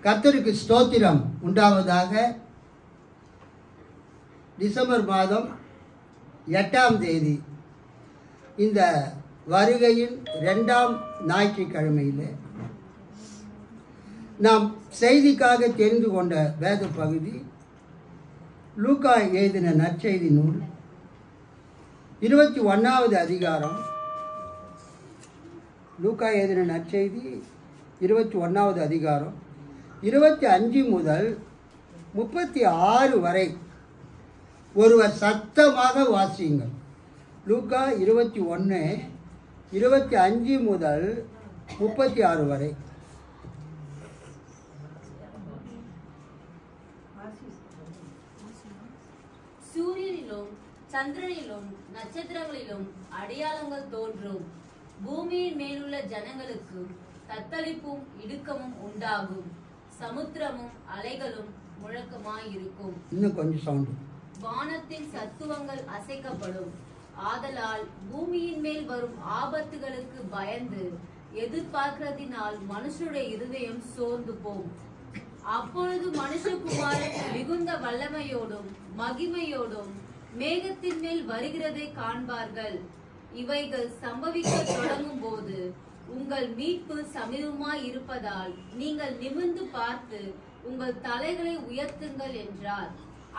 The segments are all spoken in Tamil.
கர்த்தருக்கு ஸ்தோத்திரம் உண்டாவதாக. டிசம்பர் மாதம் 8ஆம் தேதி இந்த வருகையின் 2ஆம் ஞாயிற்றுக்கிழமையில் நாம் செய்திக்காக தெரிந்து கொண்ட வேத பகுதி லூக்கா எழுதின நற்செய்தி நூல் 21வது அதிகாரம். லூக்கா எழுதின நற்செய்தி 21வது அதிகாரம் 25 முதல் 36 வரை ஒருவர் சத்தமாக வாசியுங்கள். லூக்கா 21 25 முதல் 36 வரை. சூரியனிலும் சந்திரனிலும் நட்சத்திரங்களிலும் அடையாளங்கள் தோன்றும். பூமியின் மேலுள்ள ஜனங்களுக்கு தத்தளிப்பும் இடுக்கமும் உண்டாகும். சமுத்திரமும் அலைகளும் முழக்கமாயிருக்கும். இன்னும் கொஞ்சம் சவுண்ட். வானத்தின் சத்துவங்கள் அசைக்கப்படும். ஆதலால் பூமியின் மேல் வரும் ஆபத்துகளுக்கு பயந்து எதிர்பார்க்கிறதினால் மனுஷருடைய இருதயம் சோர்ந்து போம். அப்பொழுது மனுஷகுமாரன் மிகுந்த வல்லமையோடும் மகிமையோடும் மேகத்தின் மேல் வருகிறதை காண்பார்கள். இவைகள் சம்பவிக்க தொடங்கும் போது உங்கள் மீட்பு சமீபமாய் இருப்பதால் நீங்கள் நிமிர்ந்து பார்த்து உங்கள் தலைகளை உயர்த்துங்கள் என்றார்.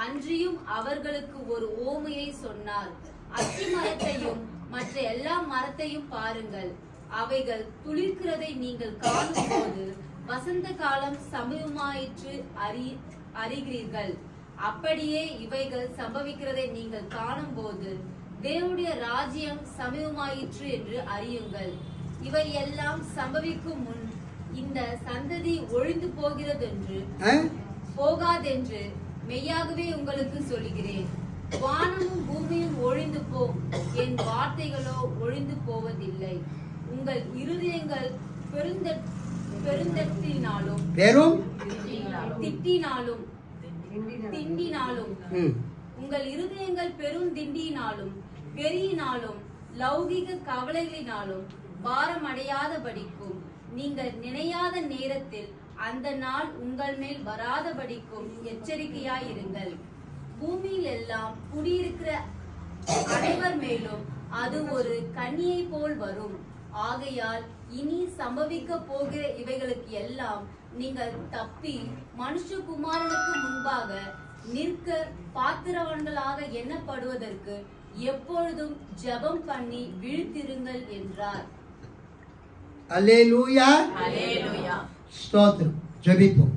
அன்றியும் அவர்களுக்கு ஒரு ஓமையை சொன்னார். அத்தி மரத்தையும் மற்ற எல்லா மரத்தையும் பாருங்கள். அவைகள் துளிர்க்கிறதை நீங்கள் காணும் போது வசந்த காலம் சமீபமாயிற்று அறிகிறீர்கள். அப்படியே இவைகள் சம்பவிக்கிறதை நீங்கள் காணும் போது தேவனுடைய ராஜ்யம் சமீபமாயிற்று என்று அறியுங்கள். இவை எல்லாம் சம்பவிக்கும் முன் இந்த சந்ததி ஒழிந்து போகாதென்று மெய்யாகவே உங்களுக்கு சொல்கிறேன். வானமும் பூமியும் ஒழிந்து போம், என் வார்த்தைகளோ ஒழிந்து போவதில்லை. உங்கள் இருதயங்கள் பெருந்தட்டினாலும் திண்டினாலும் உங்கள் இருதயங்கள் பெருந்திண்டினாலும் வெறியினாலும் லௌகிக கவலைகளினாலும் பாரமடையாதபடிக்கும் நீங்கள் நினையாத நேரத்தில் அந்த நாள் உங்கள் மேல் வராதபடிக்கும் எச்சரிக்கையாயிருங்கள். பூமியில் எல்லாம் குடியிருக்கிற அனைவர் மேலும் அது ஒரு கன்னியை போல் வரும். ஆகையால் இனி சம்பவிக்க போகிற இவைகளுக்கு எல்லாம் நீங்கள் தப்பி மனுஷகுமாரனுக்கு முன்பாக நிற்க பாத்திரவான்களாக எண்ணப்படுவதற்கு எப்பொழுதும் ஜெபம் பண்ணி விழித்திருங்கள் என்றார். அல்லேலூயா, அல்லேலூயா. ஸ்தோத்திரம். ஜெபிப்போம்.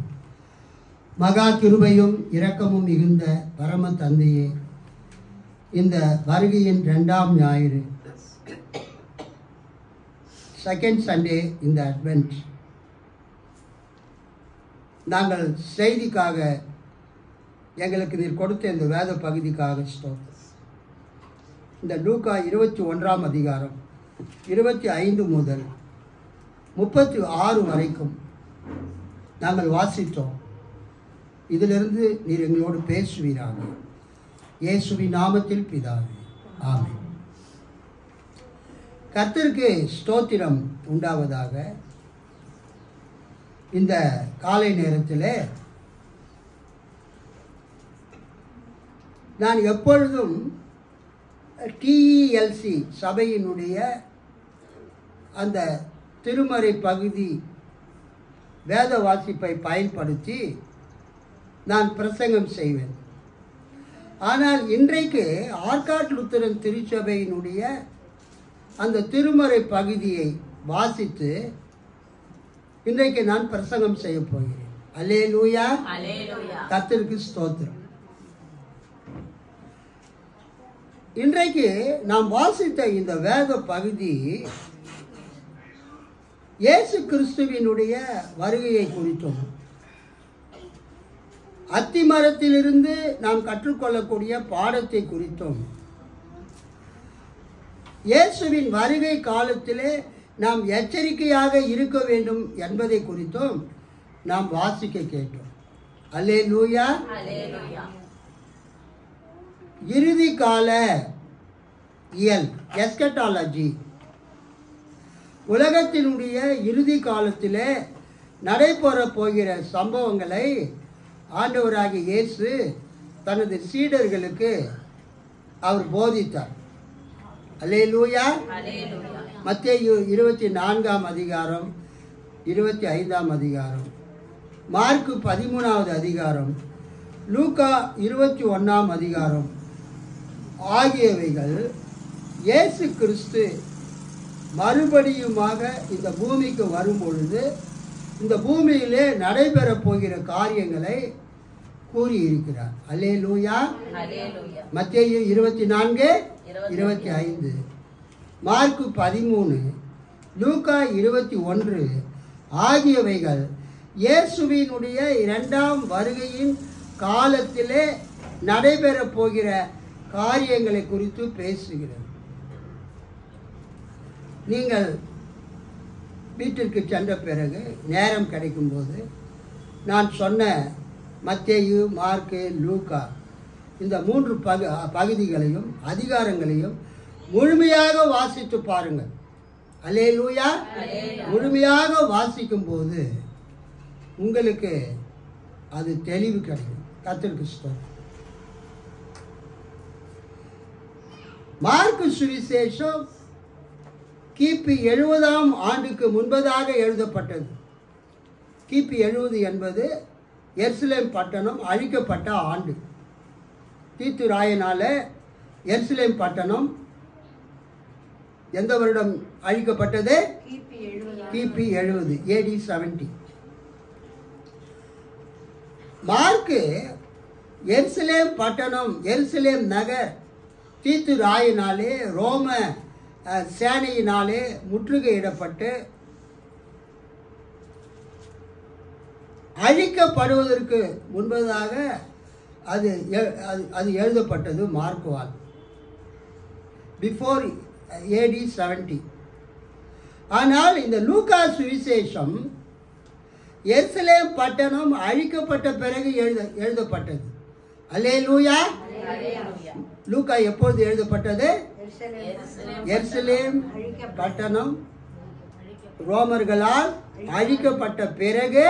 மகா கிருபையும் இரக்கமும் மிகுந்த பரம தந்தையே, இந்த வருகையின் 2ஆம் ஞாயிறு, செகண்ட் சண்டே இந்த அட்வென்ட், நாங்கள் செய்திக்காக எங்களுக்கு நீர் கொடுத்த இந்த வேத பகுதிக்காக ஸ்தோத்திரம். இந்த லூக்கா 21ஆம் அதிகாரம் 25 முதல் 36 வரைக்கும் நாங்கள் வாசித்தோம். இதிலிருந்து நீர் எங்களோடு பேசுவீராக. இயேசுவின் நாமத்தில் பிதாவே, ஆமென். கர்த்தருக்கு ஸ்தோத்திரம் உண்டாவதாக. இந்த காலை நேரத்தில் நான் எப்பொழுதும் TELC சபையினுடைய அந்த திருமறை பகுதி வேத வாசிப்பை பயன்படுத்தி நான் பிரசங்கம் செய்வேன். ஆனால் இன்றைக்கு ஆர்காட் லுத்தரன் திருச்சபையினுடைய அந்த திருமறை பகுதியை வாசித்து இன்றைக்கு நான் பிரசங்கம் செய்ய போகிறேன். அல்லேலூயா, அல்லேலூயா. கர்த்தருக்கு ஸ்தோத்திரம். இன்றைக்கு நாம் வாசித்த இந்த வேத பகுதி இயேசு கிறிஸ்துவினுடைய வருகையை குறித்தும் அத்திமரத்திலிருந்து நாம் கற்றுக்கொள்ளக்கூடிய பாடத்தை குறித்தும் இயேசுவின் வருகை காலத்திலே நாம் எச்சரிக்கையாக இருக்க வேண்டும் என்பதை குறித்தும் நாம் வாசிக்க கேட்டோம். அல்லேலூயா, அல்லேலூயா. இறுதி கால இயல், எஸ்கட்டாலஜி, உலகத்தினுடைய இறுதி காலத்திலே நடைபெற போகிற சம்பவங்களை ஆண்டவராகிய இயேசு தனது சீடர்களுக்கு அவர் போதித்தார். அல்லேலூயா. மத்தேயு 24ஆம் அதிகாரம், 25ஆம் அதிகாரம், மார்க்கு 13வது அதிகாரம், லூக்கா 21ஆம் அதிகாரம் ஆகியவைகள் இயேசு கிறிஸ்து மறுபடியுமாக இந்த பூமிக்கு வரும் பொழுது இந்த பூமியிலே நடைபெறப் போகிற காரியங்களை கூறியிருக்கிறார். அல்லேலூயா. மத்தேயு 24:25, மார்க்கு 13, லூக்கா 21 ஆகியவைகள் இயேசுவினுடைய 2ஆம் வருகையின் காலத்திலே நடைபெறப் போகிற காரியங்களை குறித்து பேசுகிறது. நீங்கள் வீட்டிற்கு சென்ற பிறகு நேரம் கிடைக்கும்போது நான் சொன்ன மத்தேயு, மார்க்கு, லூக்கா இந்த 3 பகுதிகளையும் அதிகாரங்களையும் முழுமையாக வாசித்து பாருங்கள். அல்லேலூயா. முழுமையாக வாசிக்கும்போது உங்களுக்கு அது தெளிவு கிடைக்கும். கர்த்தருக்கு ஸ்தோத்திரம். மார்க்கு சுவிசேஷம் கிபி 70ஆம் ஆண்டுக்கு முன்பதாக எழுதப்பட்டது. கிபி 70 என்பது எருசலேம் பட்டணம் அழிக்கப்பட்ட ஆண்டு. தீத்து ராயனால எருசலேம் பட்டணம் எந்த வருடம் அழிக்கப்பட்டது? கிபி 70, AD 70. மார்க்கு எருசலேம் பட்டணம், எருசலேம் நகர் தீத்து ராயினாலே ரோம சேனையினாலே முற்றுகையிடப்பட்டு அழிக்கப்படுவதற்கு முன்பதாக அது எழுதப்பட்டது மார்க்குவால். Before AD 70. ஆனால் இந்த லூக்கா சுவிசேஷம் எருசலேம் பட்டணம் அழிக்கப்பட்ட பிறகு எழுதப்பட்டது. அல்லேலூயா. லூக்கா எப்பொழுது எழுதப்பட்டது? எருசலேம் பட்டணம் ரோமர்களால் அழிக்கப்பட்ட பிறகு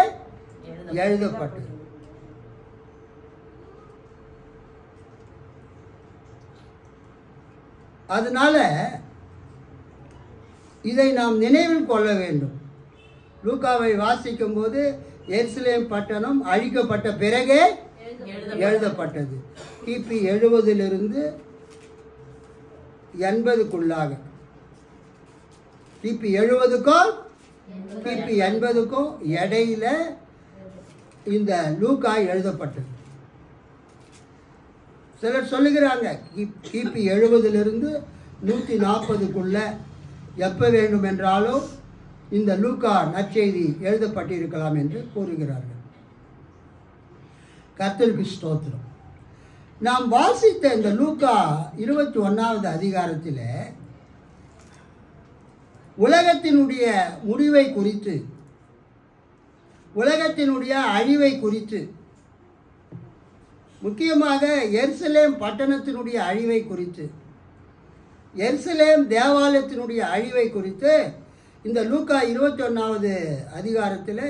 எழுதப்பட்டது. அதனால இதை நாம் நினைவில் கொள்ள வேண்டும். லூக்காவை வாசிக்கும் போது எருசலேம் பட்டணம் அழிக்கப்பட்ட பிறகு எழுதப்பட்டது. கிபி 70 80க்குள்ளாக, கிபி 70க்கும் கிபி 80க்கும் இடையில இந்த லூக்கா எழுதப்பட்டது. சிலர் சொல்லுகிறாங்க கிபி 70 140க்குள்ள எப்போ வேண்டும் என்றாலும் இந்த லூக்கா நற்செய்தி எழுதப்பட்டிருக்கலாம் என்று கூறுகிறார்கள். கர்த்தருக்கு ஸ்தோத்திரம். நாம் வாசித்த இந்த லூக்கா 21வது அதிகாரத்தில் உலகத்தினுடைய முடிவை குறித்து, உலகத்தினுடைய அழிவை குறித்து, முக்கியமாக எருசலேம் பட்டணத்தினுடைய அழிவை குறித்து, எருசலேம் தேவாலயத்தினுடைய அழிவை குறித்து இந்த லூக்கா 21வது அதிகாரத்தில்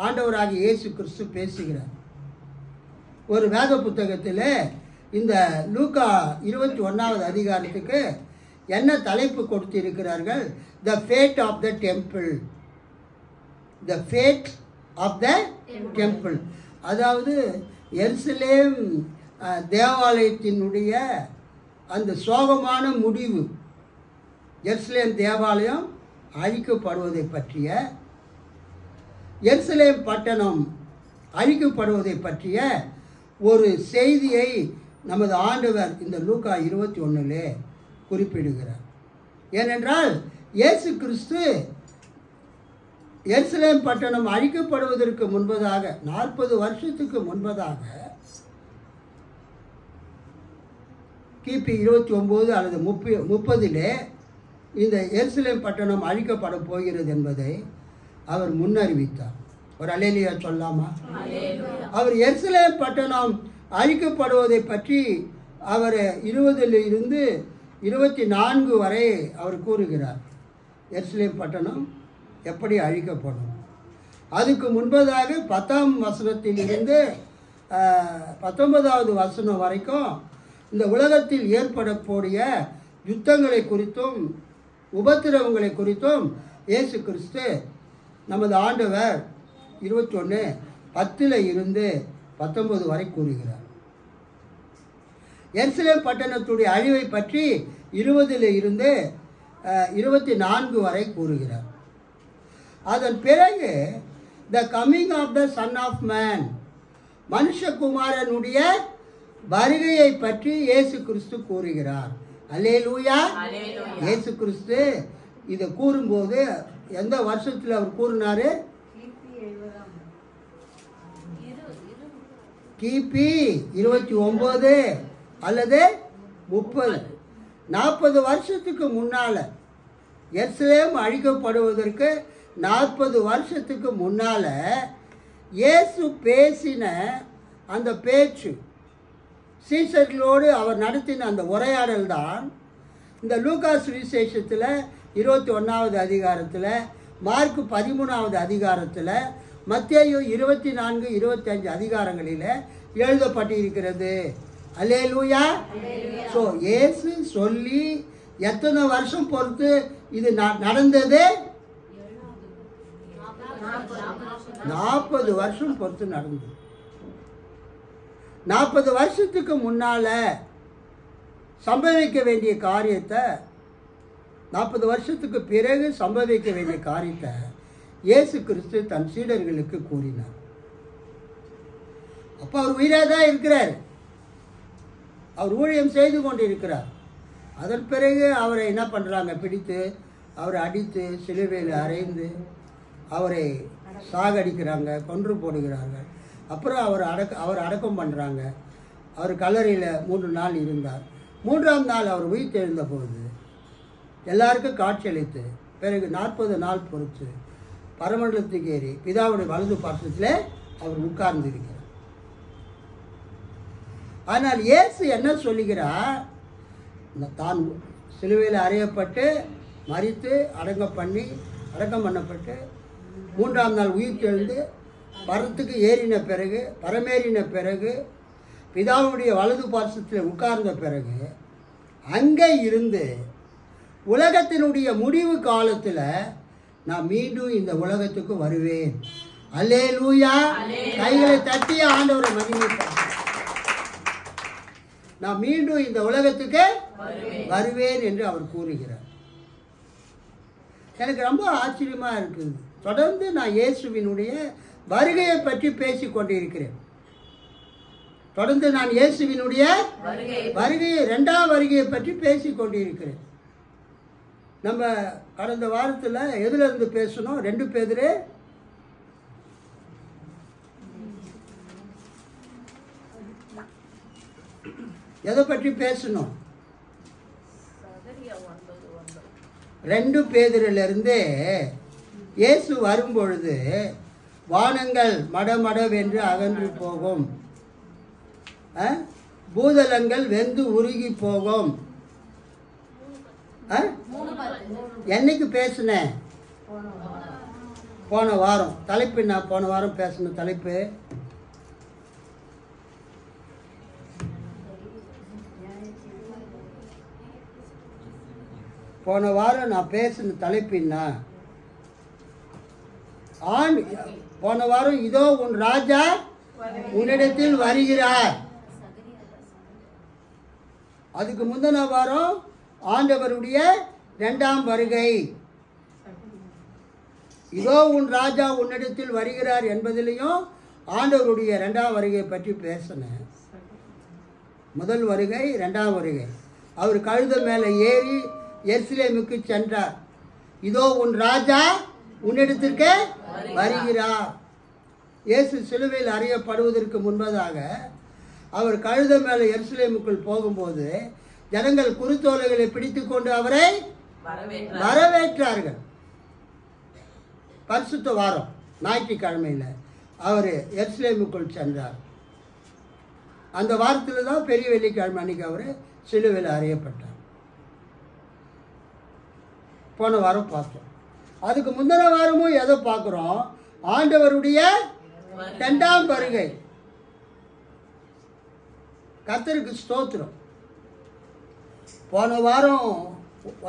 ஆண்டவராகிய இயேசு கிறிஸ்து பேசுகிறார். ஒரு வேத புத்தகத்தில் இந்த லூக்கா 21வது அதிகாரத்துக்கு என்ன தலைப்பு கொடுத்திருக்கிறார்கள்? The fate of the temple. The fate of the temple. அதாவது எருசலேம் தேவாலயத்தினுடைய அந்த சோகமான முடிவு, எருசலேம் தேவாலயம் அழிக்கப்படுவதை பற்றிய, எருசலேம் பட்டணம் அழிக்கப்படுவதை பற்றிய ஒரு செய்தியை நமது ஆண்டவர் இந்த லூக்கா 21 குறிப்பிடுகிறார். ஏனென்றால் இயேசு கிறிஸ்து எருசலேம் பட்டணம் அழிக்கப்படுவதற்கு முன்பதாக 40 வருஷத்துக்கு முன்பதாக கிபி 29 அல்லது 30 இந்த எருசலேம் பட்டணம் அழிக்கப்பட போகிறது என்பதை அவர் முன்னறிவித்தார். ஒரு அல்லேலூயா சொல்லாமா? அவர் எருசலேம் பட்டணம் அழிக்கப்படுவதை பற்றி அவர் 20 24 வரை அவர் கூறுகிறார். எருசலேம் பட்டணம் எப்படி அழிக்கப்படும்? அதுக்கு முன்பதாக 10ஆம் வசனத்தில் இருந்து 19வது வசனம் வரைக்கும் இந்த உலகத்தில் ஏற்படக்கூடிய யுத்தங்களை குறித்தும் உபத்திரவங்களை குறித்தும் இயேசு கிறிஸ்து நமது ஆண்டவர் 21:10 இருந்து 19 வரை கூறுகிறார். எருசலேம் பட்டணத்துடைய அழிவை பற்றி 20 இருந்து 24 வரை கூறுகிறார். அதன் பிறகு the coming of the son of man, மனுஷகுமாரனுடைய வருகையை பற்றி இயேசு கிறிஸ்து கூறுகிறார். அல்லேலூயா. இயேசு கிறிஸ்து இதை கூறும்போது எந்த வருஷத்தில் அவர் கூறினாரு? கிபி 29 அல்லது 30, 40 வருஷத்துக்கு முன்னால், எருசலேம் அழிக்கப்படுவதற்கு 40 வருஷத்துக்கு முன்னால் இயேசு பேசின அந்த பேச்சு, சீசர்களோடு அவர் நடத்தின அந்த உரையாடல் தான் இந்த லூக்கா சுவிசேஷத்தில் 21வது அதிகாரத்தில், மார்க் 13வது அதிகாரத்தில், மத்தேயு 24, 25 அதிகாரங்களில் எழுதப்பட்டிருக்கிறது. அல்லேலூயா. ஸோ இயேசு சொல்லி எத்தனை வருஷம் பொறுத்து இது நடந்தது? 40 வருஷம் பொறுத்து நடந்தது. 40 வருஷத்துக்கு முன்னால் சம்பவிக்க வேண்டிய காரியத்தை, 40 வருஷத்துக்கு பிறகு சம்பவிக்க வேண்டிய காரியத்தை இயேசு கிறிஸ்து தன் சீடர்களுக்கு கூறினார். அப்போ அவர் உயிராக தான் இருக்கிறார், அவர் ஊழியம் செய்து கொண்டு இருக்கிறார். அதன் பிறகு அவரை என்ன பண்ணுறாங்க? பிடித்து அவரை அடித்து சிலுவையில் அறைந்து அவரை சாகடிக்கிறாங்க, கொன்று போடுகிறார்கள். அப்புறம் அவர் அடக்கம் பண்ணுறாங்க. அவர் கல்லறையில் 3 நாள் இருந்தார். 3ஆம் நாள் அவர் உயிர் தெழுந்த பொழுது எல்லாருக்கும் காட்சியளித்து பிறகு 40 நாள் பொறுத்து பரமண்டலத்துக்கு ஏறி பிதாவுடைய வலது பார்சத்தில் அவர் உட்கார்ந்திருக்கிறார். ஆனால் இயேசு என்ன சொல்லுகிறார்? தான் சிலுவையில் அறையப்பட்டு மரித்து அடக்கம் பண்ணப்பட்டு 3ஆம் நாள் உயிர் தெழுந்து பரத்துக்கு பரமேறின பிறகு பிதாவுடைய வலது பார்சத்தில் உட்கார்ந்த பிறகு அங்கே இருந்து உலகத்தினுடைய முடிவு காலத்தில் நான் மீண்டும் இந்த உலகத்துக்கு வருவேன். அல்லேலூயா. கைகளை தட்டி ஆண்டவரை மகிமைப்படுத்துங்கள். நான் மீண்டும் இந்த உலகத்துக்கு வருவேன் என்று அவர் கூறுகிறார். எனக்கு ரொம்ப ஆச்சரியமாக இருக்குது. தொடர்ந்து நான் இயேசுவினுடைய வருகையை பற்றி பேசிக் கொண்டிருக்கிறேன். தொடர்ந்து நான் இயேசுவினுடைய வருகையை, 2ஆம் வருகையை பற்றி பேசிக் கொண்டிருக்கிறேன். நம்ம கடந்த வாரத்தில் எதுல இருந்து பேசணும்? 2 பேதுரு எதை பற்றி பேசணும்? 2 பேதுருவிலிருந்து இயேசு வரும்பொழுது வானங்கள் மடமடவென்று அகன்று போகும், பூதலங்கள் வெந்து உருகி போகும். என்னைக்கு பேசினேன்? போன வாரம். தலைப்பு நான் போன வாரம் பேசின தலைப்பு போன வாரம் நான் பேசின தலைப்பின்னா போன வாரம் இதோ உன் ராஜா உன்னிடத்தில் வருகிறார். அதுக்கு முந்தின வாரம் ஆண்டவருடைய 2ஆம் வருகை. இதோ உன் ராஜா உன்னிடத்தில் வருகிறார் என்பதிலையும் ஆண்டவருடைய 2ஆம் வருகையை பற்றி பேசினேன். முதல் வருகை, 2ஆம் வருகை. அவர் கழுத மேலே ஏறி எருசலேமுக்கு சென்றார். இதோ உன் ராஜா உன்னிடத்திற்கு வருகிறார். இயேசு சிலுவையில் அறையப்படுவதற்கு முன்பதாக அவர் கழுத மேலே எருசலேமுக்குள் போகும்போது ஜனங்கள் குருத்தோலைகளை பிடித்து கொண்டு அவரை வரவேற்றார்கள். பரிசுத்த வாரம் ஞாயிற்றுக்கிழமையில் அவர் எருசலேமுக்குள் சென்றார். அந்த வாரத்தில் தான் பெரிய வெள்ளிக்கிழமை அன்னைக்கு அவர் சிலுவையில் அறையப்பட்டார். போன வாரம் பார்த்தோம். அதுக்கு முந்தின வாரமும் எதை பார்க்குறோம்? ஆண்டவருடைய இரண்டாம் வருகை. கர்த்தருக்கு ஸ்தோத்திரம். போன வாரம்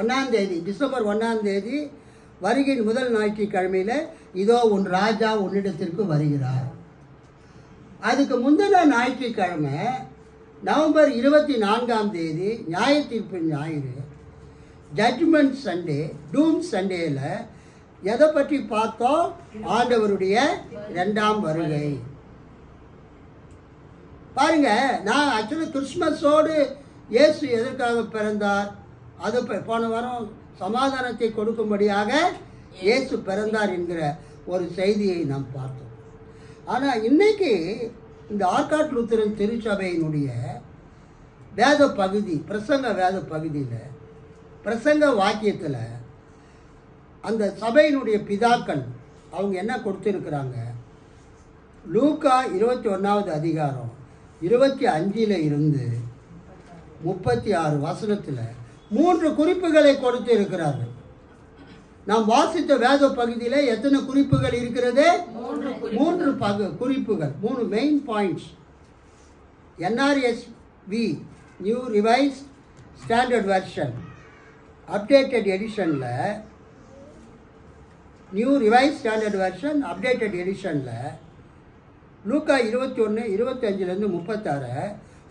1ஆம் தேதி, டிசம்பர் 1ஆம் தேதி வருகையின் முதல் ஞாயிற்றுக்கிழமையில் இதோ உன் ராஜா உன்னிடத்திற்கு வருகிறார். அதுக்கு முந்தின ஞாயிற்றுக்கிழமை நவம்பர் 24ஆம் தேதி நியாய தீர்ப்பு ஞாயிறு, ஜட்ஜ்மெண்ட் சண்டே, டூம் சண்டேல எதை பற்றி பார்த்தோம்? ஆண்டவருடைய இரண்டாம் வருகை. பாருங்க, நான் ஆக்சுவலி கிறிஸ்மஸோடு இயேசு எதற்காக பிறந்தார்? அது போன வாரம் சமாதானத்தை கொடுக்கும்படியாக இயேசு பிறந்தார் என்கிற ஒரு செய்தியை நாம் பார்த்தோம். ஆனால் இன்னைக்கு இந்த ஆர்காட் லூத்தரன் திருச்சபையினுடைய வேத பகுதி, பிரசங்க வேத பகுதியில், பிரசங்க வாக்கியத்தில் அந்த சபையினுடைய பிதாக்கள் அவங்க என்ன கொடுத்துருக்குறாங்க? லூக்கா 21ஆவது அதிகாரம் 25 இருந்து 36 வசனத்தில் 3 குறிப்புகளை கொடுத்து இருக்கிறார்கள். நாம் வாசித்த வேத பகுதியில் எத்தனை குறிப்புகள் இருக்கிறது? 3 குறிப்புகள், 3 main points. NRSV, new revise standard version, updated எடிஷனில், new revise standard version updated எடிஷனில் லூக்கா 21, 25 36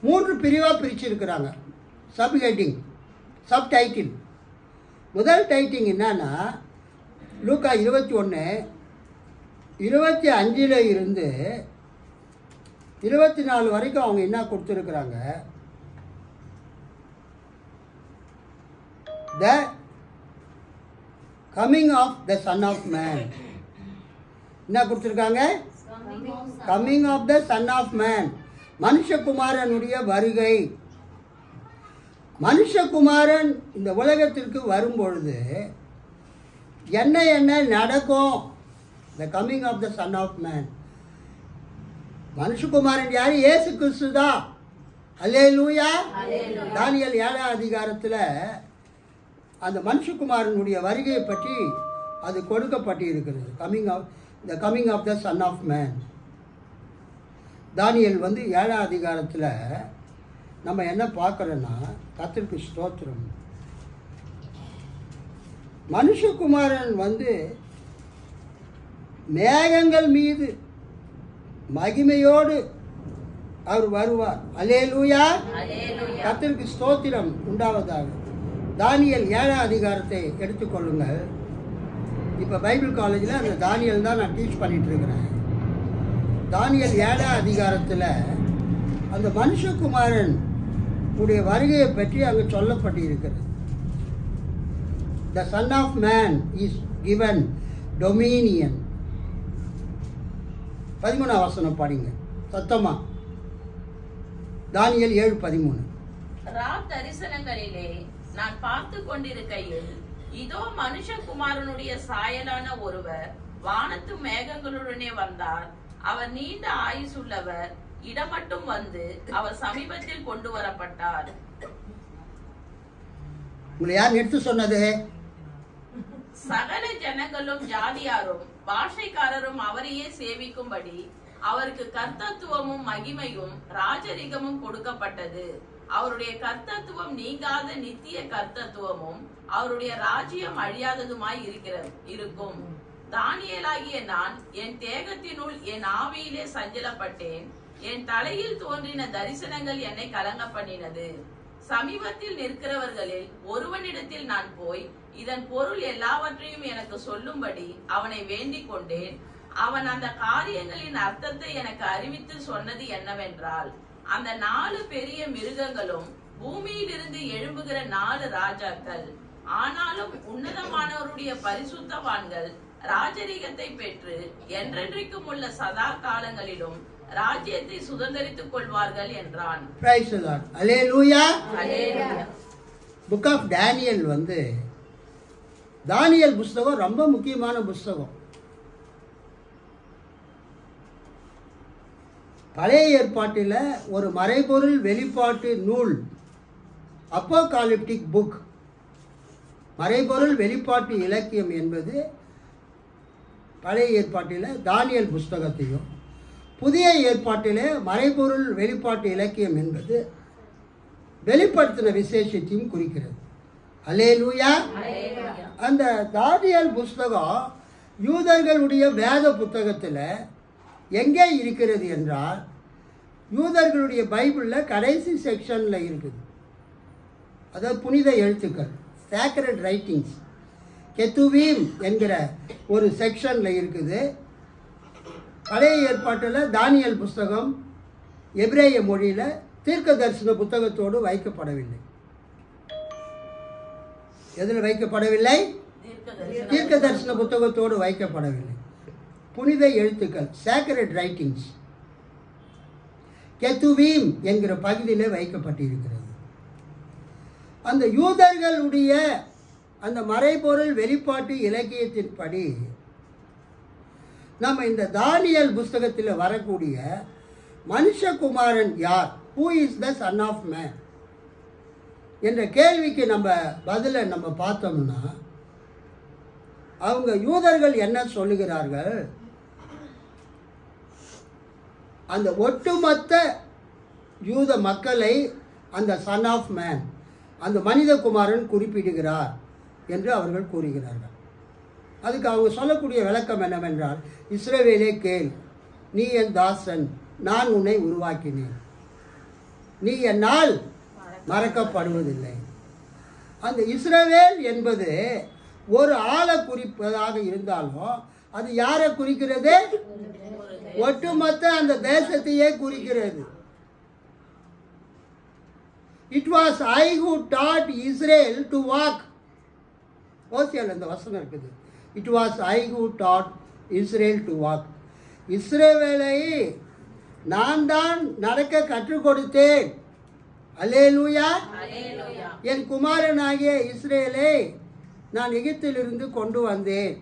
3 பிரிவாக பிரிச்சிருக்கிறாங்க. Subheading, subtitle. முதல் டைட்டிங் என்னன்னா, லூக்கா 21, 25 இருந்து 24 வரைக்கும் அவங்க என்ன கொடுத்துருக்குறாங்க? The coming of the son of man. என்ன கொடுத்துருக்காங்க? Coming of the son of man, மனுஷகுமாரனுடைய வருகை. மனுஷகுமாரன் இந்த உலகத்திற்கு வரும்பொழுது என்ன என்ன நடக்கும்? The coming of the son of man. மனுஷகுமாரன் யார்? இயேசு கிறிஸ்து தான். அல்லேலூயா. தானியேல் 7ஆம் அதிகாரத்தில் அந்த மனுஷகுமாரனுடைய வருகையை பற்றி அது கொடுக்கப்பட்டு இருக்கிறது. The coming of the son of man. தானியேல் 7ஆம் அதிகாரத்தில் நம்ம என்ன பார்க்குறோன்னா, கர்த்தருக்கு ஸ்தோத்திரம், மனுஷகுமாரன் மேகங்கள் மீது மகிமையோடு அவர் வருவார். அல்லேலூயா. கர்த்தருக்கு ஸ்தோத்திரம் உண்டாவதாக. தானியேல் 7ஆம் அதிகாரத்தை எடுத்துக்கொள்ளுங்கள். இப்போ பைபிள் காலேஜில் அந்த தானியேல் தான் நான் டீச் பண்ணிட்டு இருக்கிறேன். தானியேல் 7ஆம் அதிகாரத்தில் அந்த மனுஷகுமாரன் உடைய வருகையை பற்றி அங்கு சொல்லப்பட்டு இருக்கிறது. The son of man is given dominion. 13ஆம் வசனம் படிங்க சத்தமா. தானியேல் 7:13. தரிசனங்களிலே நான் பார்த்து கொண்டிருக்கையில் இதோ மனுஷகுமாரனுடைய சாயலான ஒருவர் வானத்து மேகங்களுடனே வந்தார். அவர் நீண்ட ஆயுசுள்ளவர். இடமட்டும் அவர் சமீபத்தில் கொண்டு வரப்பட்டார். உங்களை யார் எடுத்து சொன்னது? சகல ஜனங்களும் ஜாதியாரும் பாஷைக்காரரும் அவரையே சேவிக்கும்படி அவருக்கு கர்த்தத்துவமும் மகிமையும் ராஜரிகமும் கொடுக்கப்பட்டது. அவருடைய கர்த்தத்துவம் நீங்காத நித்திய கர்த்தத்துவமும் அவருடைய ராஜ்யம் அழியாததுமாய் இருக்கும். தானியேலாகிய நான் என் தேகத்தினுள் என் ஆவியிலே சஞ்சலப்பட்டேன். என் தலையில் தோன்றின தரிசனங்கள் என்னை கலங்க பண்ணினது. சமீபத்தில் நிற்கிறவர்களில் ஒருவனிடத்தில் நான் போய் இதன் பொருள் எல்லாவற்றையும் எனக்கு சொல்லும்படி அவனை வேண்டிக் கொண்டேன். அவன் அந்த காரியங்களின் அர்த்தத்தை எனக்கு அறிவித்து சொன்னது என்னவென்றால், அந்த 4 பெரிய மிருகங்களும் பூமியிலிருந்து எழும்புகிற 4 ராஜாக்கள். ஆனாலும் உன்னதமானவருடைய பரிசுத்தவான்கள் ராஜரிகத்தை பெற்று என்றென்றைக்கும் உள்ள சதா காலங்களிலும் ராஜ்யத்தை சுதந்தரித்துக் கொள்வார்கள் என்றான். புக் ஆஃப் டேனியல் தானியேல் புஸ்தகம் ரொம்ப முக்கியமான புஸ்தகம். பழைய ஏற்பாட்டில் ஒரு மறைபொருள் வெளிப்பாட்டு நூல், அப்போகாலிப்டிக் புக். மறைபொருள் வெளிப்பாட்டு இலக்கியம் என்பது பழைய ஏற்பாட்டில் தானியேல் புஸ்தகத்தையும், புதிய ஏற்பாட்டிலே மறைபொருள் வெளிப்பாட்டு இலக்கியம் என்பது வெளிப்படுத்தின விசேஷத்தையும் குறிக்கிறது. அல்லேலூயா. அந்த தானியேல் புஸ்தகம் யூதர்களுடைய வேத புத்தகத்தில் எங்கே இருக்கிறது என்றால், யூதர்களுடைய பைபிளில் கடைசி செக்ஷனில் இருக்குது. அதாவது புனித எழுத்துக்கள், சேக்ரட் ரைட்டிங்ஸ், கெத்துவீம் என்கிற ஒரு செக்ஷனில் இருக்குது. பழைய ஏற்பாட்டில் தானியேல் புஸ்தகம் எபிரேய மொழியில் தீர்க்க தரிசன புத்தகத்தோடு வைக்கப்படவில்லை. எதில் வைக்கப்படவில்லை? தீர்க்க தரிசன புத்தகத்தோடு வைக்கப்படவில்லை. புனித எழுத்துக்கள், சேக்ரட் ரைட்டிங்ஸ், கெத்துவீம் என்கிற பகுதியில் வைக்கப்பட்டிருக்கிறது. அந்த யூதர்களுடைய அந்த மறைபொருள் வெளிப்பாட்டு இலக்கியத்தின்படி நம்ம இந்த தானியேல் புஸ்தகத்தில் வரக்கூடிய மனுஷகுமாரன் யார், who is the son of man என்ற கேள்விக்கு நம்ம பதிலை நம்ம பார்த்தோம்னா, அவங்க யூதர்கள் என்ன சொல்லுகிறார்கள், அந்த ஒட்டுமொத்த யூத மக்களை அந்த சன் ஆஃப் மேன், அந்த மனிதகுமாரன் குறிப்பிடுகிறார் என்று அவர்கள் கூறுகிறார்கள். அதுக்கு அவங்க சொல்லக்கூடிய விளக்கம் என்னவென்றால், இஸ்ரவேலே கேள், நீ என் தாசன், நான் உன்னை உருவாக்கினேன், நீ என்னால் மறக்கப்படுவதில்லை. அந்த இஸ்ரவேல் என்பது ஒரு ஆளை குறிப்பதாக இருந்தாலும் அது யாரை குறிக்கிறது? ஒட்டுமொத்த அந்த தேசத்தையே குறிக்கிறது. It was I who taught Israel to walk. ஓசியால் அந்த வசனம் இருக்குது. It was I who taught Israel to walk. இஸ்ரவேலை நான் தான் நடக்க கற்றுக் கொடுத்தேன். அல்லேலூயா. என் குமாரனாகிய இஸ்ரவேலை நான் எகிப்திலிருந்து கொண்டு வந்தேன்.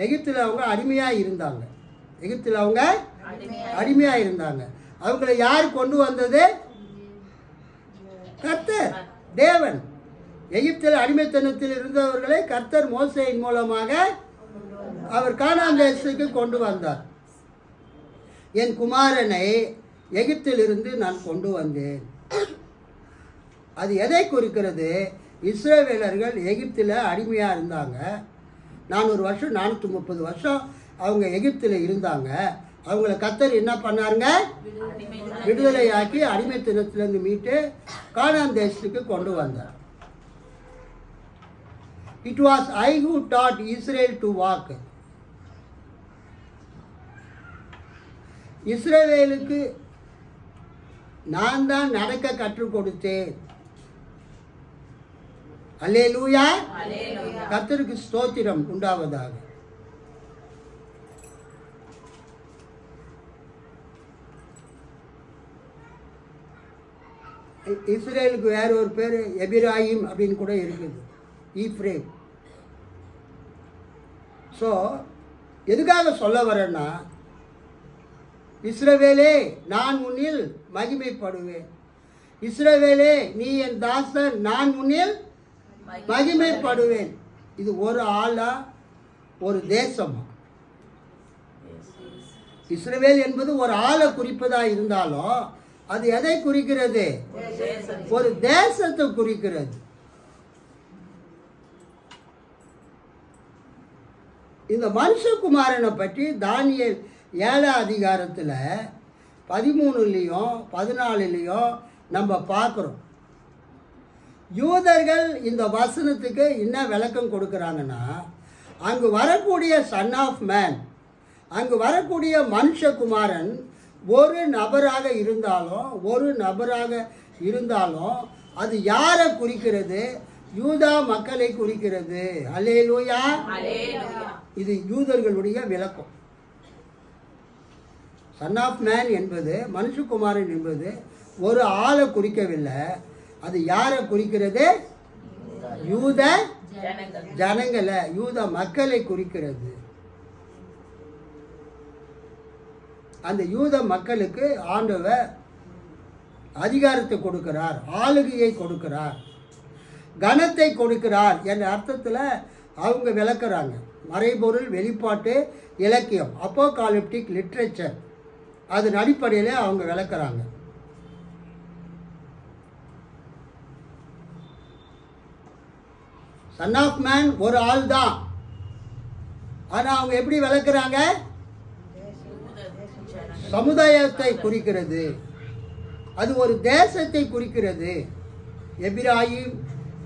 எகிப்தில் அவங்க அடிமையாக இருந்தாங்க. எகிப்தில் அவங்க அடிமையாக இருந்தாங்க. அவங்கள யார் கொண்டு வந்தது? கர்த்தர், தேவன். எகிப்தில் அடிமைத்தனத்தில் இருந்தவர்களை கர்த்தர் மோசேயின் மூலமாக அவர் கானான் தேசத்துக்கு கொண்டு வந்தார். என் குமாரனை எகிப்திலிருந்து நான் கொண்டு வந்தேன். அது எதை குறிக்கிறது? இஸ்ரவேலர்கள் எகிப்தில் அடிமையாக இருந்தாங்க. 400 வருஷம் 430 வருஷம் அவங்க எகிப்தில் இருந்தாங்க. அவங்கள கர்த்தர் என்ன பண்ணாருங்க? விடுதலையாக்கி அடிமைத்தனத்திலிருந்து மீட்டு கானான் தேசத்துக்கு கொண்டு வந்தார். It was I who taught Israel to walk. இஸ்ரவேலுக்கு நான் தான் நடக்க கற்றுக் கொடுத்தேன். அல்லேலூயா. கர்த்தருக்கு ஸ்தோத்திரம் உண்டாவதாக. இஸ்ரேலுக்கு வேற ஒரு பேர் எபிராயிம் அப்படின்னு கூட இருக்குது, ஈப்ரேம். ஸோ எதுக்காக சொல்ல வரேன்னா, இஸ்ரவேலே நான் உன்னில் மகிமைப்படுவேன். இஸ்ரவேலே நீ என் தாசன், நான் உன்னில் மகிமைப்படுவேன். இது ஒரு ஆளா ஒரு தேசமா? இஸ்ரவேல் என்பது ஒரு ஆளை குறிப்பதா இருந்தாலும் அது எதை குறிக்கிறது? ஒரு தேசத்தை குறிக்கிறது. இந்த மனுஷகுமாரனை பற்றி தானியேல் 7 அதிகாரத்தில் 13லையும் 14லையும் நம்ம பார்க்குறோம். யூதர்கள் இந்த வசனத்துக்கு என்ன விளக்கம் கொடுக்குறாங்கன்னா, அங்கு வரக்கூடிய சன் ஆஃப் மேன், அங்கு வரக்கூடிய மனுஷகுமாரன் ஒரு நபராக இருந்தாலும் அது யாரை குறிக்கிறது? யூதா மக்களை குறிக்கிறது. அல்லேலூயா. இது யூதர்களுடைய விளக்கம். சன் ஆஃப் மேன் என்பது, மனுஷகுமாரன் என்பது ஒரு ஆளை குறிக்கவில்லை. அது யாரை குறிக்கிறது? யூத ஜனங்களை, யூத மக்களை குறிக்கிறது. அந்த யூத மக்களுக்கு ஆண்டவர் அதிகாரத்தை கொடுக்கிறார், ஆளுகையை கொடுக்கிறார், கனத்தை கொடுக்கிறார் என்ற அர்த்தத்தில் அவங்க விளக்குறாங்க. மறைபொருள் வெளிப்பாட்டு இலக்கியம், அப்போகாலிப்டிக் லிட்ரேச்சர், அதன் அடிப்படையில் அவங்க விளக்குறாங்க. சன் ஆஃப் மேன் ஒரு ஆள் தான். ஆனால் அவங்க எப்படி விளக்குறாங்க? சமுதாயத்தை குறிக்கிறது, அது ஒரு தேசத்தை குறிக்கிறது. எபிராயிம்,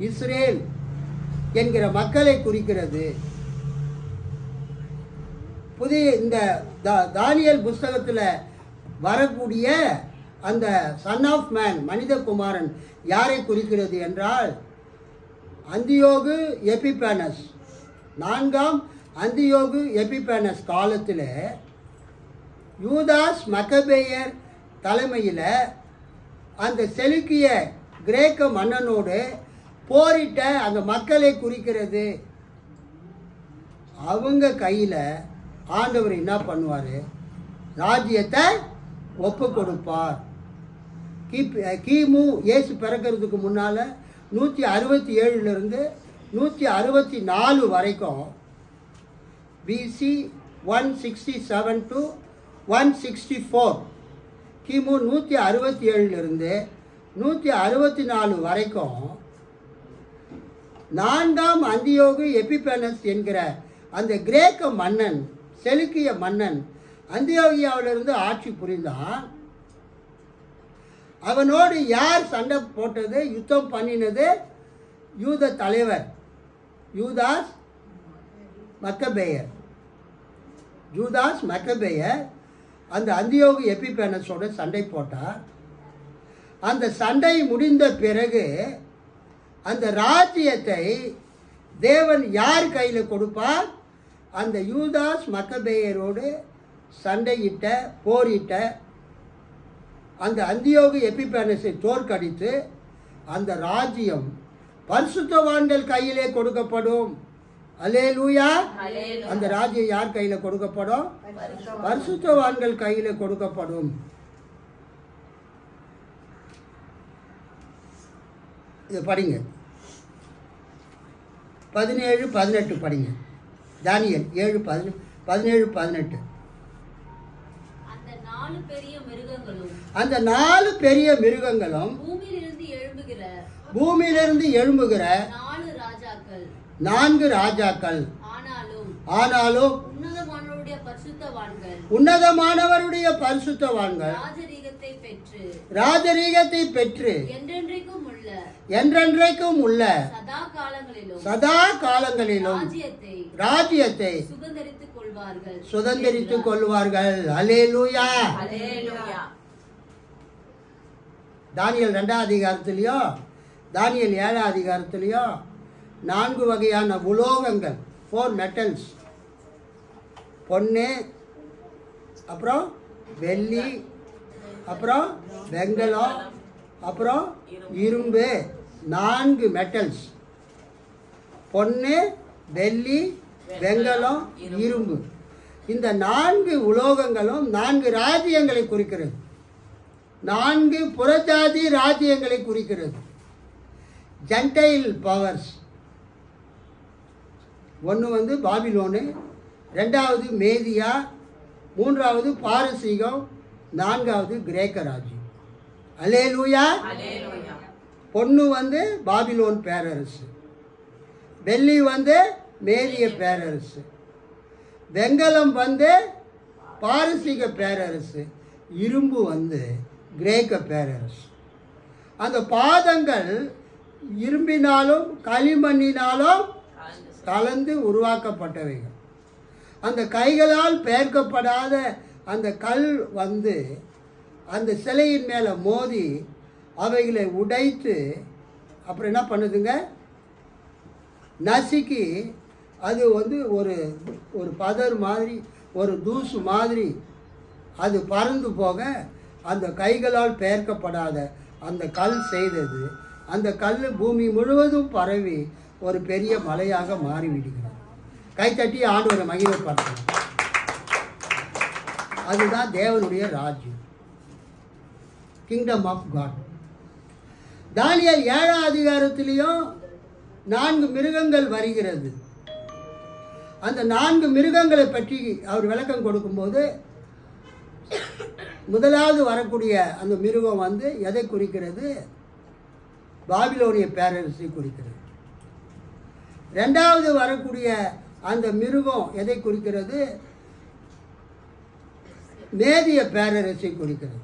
இஸ்ரேல் என்கிற மக்களை குறிக்கிறது. புதிய இந்த தானியேல் புஸ்தகத்தில் வரக்கூடிய அந்த சன் ஆஃப் மேன், மனிதகுமாரன் யாரை குறிக்கிறது என்றால் அந்தியோகு எபிபேனஸ், 4ஆம் அந்தியோகு எபிபேனஸ் காலத்தில் யூதாஸ் மக்கபேயர் தலைமையில் அந்த செலுக்கிய கிரேக்க மன்னனோடு போரிட்ட அந்த மக்களை குறிக்கிறது. அவங்க கையில் ஆண்டவர் என்ன பண்ணுவார்? ராஜ்யத்தை ஒப்பு கொடுப்பார். கிமு இயேசு பிறக்கிறதுக்கு முன்னால் 167 164 வரைக்கும், BC 167 to 164, கிமு 167 164 வரைக்கும் 4ஆம் அந்தியோகு எபிபேனஸ் என்கிற அந்த கிரேக்க மன்னன், செலுக்கிய மன்னன் அந்தியோகியாவிலிருந்து ஆட்சி புரிந்தான். அவனோடு யார் சண்டை போட்டது, யுத்தம் பண்ணினது? யூத தலைவர் யூதாஸ் மக்கபேயர். யூதாஸ் மக்கபேயர் அந்த அந்தியோகு எபிபேனஸோட சண்டை போட்டார். அந்த சண்டை முடிந்த பிறகு அந்த ராஜ்யத்தை தேவன் யார் கையில் கொடுப்பார்? அந்த யூதாஸ் மக்கபேயரோடு சண்டையிட்ட, போரிட்ட அந்த அந்தியோகு எபிபேனஸை தோற்கடித்து அந்த ராஜ்யம் பரிசுத்தவான்கள் கையிலே கொடுக்கப்படும். அல்லேலூயா. அந்த ராஜ்யம் யார் கையில் கொடுக்கப்படும்? பரிசுத்தவான்கள் கையில் கொடுக்கப்படும். இது படிங்க, 17-18 படிங்க. தானியேல் 7:17-18. அந்த 4 பெரிய மிருகங்களும் பூமியிலிருந்து எழும்புகிற 4 ராஜாக்கள். ஆனாலும் உன்னதமானவருடைய பரிசுத்தவான்கள் ராஜரீகத்தை பெற்று என்றென்றைக்கும் உள்ள சதா காலங்களிலும் ராஜ்யத்தை சுதந்தரித்துக் கொள்வார்கள். அல்லேலூயா. தானியேல் 2ஆம் அதிகாரத்திலையோ தானியேல் 7ஆம் அதிகாரத்திலையோ 4 வகையான உலோகங்கள், 4 மெட்டல்ஸ், பொன்னு, அப்புறம் வெள்ளி, அப்புறம் வெங்கலம், அப்புறம் இரும்பு, 4 மெட்டல்ஸ், பொன்னு, வெள்ளி, வெங்கலம், இரும்பு. இந்த 4 உலோகங்களும் 4 ராஜ்யங்களை குறிக்கிறது. 4 புறஜாதி ராஜ்யங்களை குறிக்கிறது. Gentile powers. ஒன்று பாபிலோனு, 2வது மேதியா, 3வது பாரசீகம், 4வது கிரேக்க ராஜ்யம். அல்லேலூயா. பொண்ணு பாபிலோன் பேரரசு, வெள்ளி மேதிய பேரரசு, வெங்கலம் பாரசீக பேரரசு, இரும்பு கிரேக்க பேரரசு. அந்த பாதங்கள் இரும்பினாலும் களிமண்ணினாலும் கலந்து உருவாக்கப்பட்டவைகள். அந்த கைகளால் பெயர்க்கப்படாத அந்த கல் அந்த சிலையின் மேலே மோதி அவைகளை உடைத்து அப்புறம் என்ன பண்ணுதுங்க, நசுக்கி அது ஒரு பதர் மாதிரி, ஒரு தூசு மாதிரி அது பறந்து போக அந்த கைகளால் பெயர்க்கப்படாத அந்த கல் செய்தது. அந்த கல் பூமி முழுவதும் பரவி ஒரு பெரிய மலையாக மாறிவிடுகிறது. கைத்தட்டி ஆண்டவரை மகிமைப்படுத்தணும். அதுதான் தேவனுடைய ராஜ்யம், கிங்டம் ஆஃப் காட். தானியேல் 7ஆம் அதிகாரத்திலையும் 4 மிருகங்கள் வருகிறது. அந்த 4 மிருகங்களை பற்றி அவர் விளக்கம் கொடுக்கும்போது முதலாவது வரக்கூடிய அந்த மிருகம் வந்து எதை குறிக்கிறது? பாபிலோனிய பேரரசை குறிக்கிறது. ரெண்டாவது வரக்கூடிய அந்த மிருகம் எதை குறிக்கிறது? மேதிய பேரரசை குறிக்கிறது.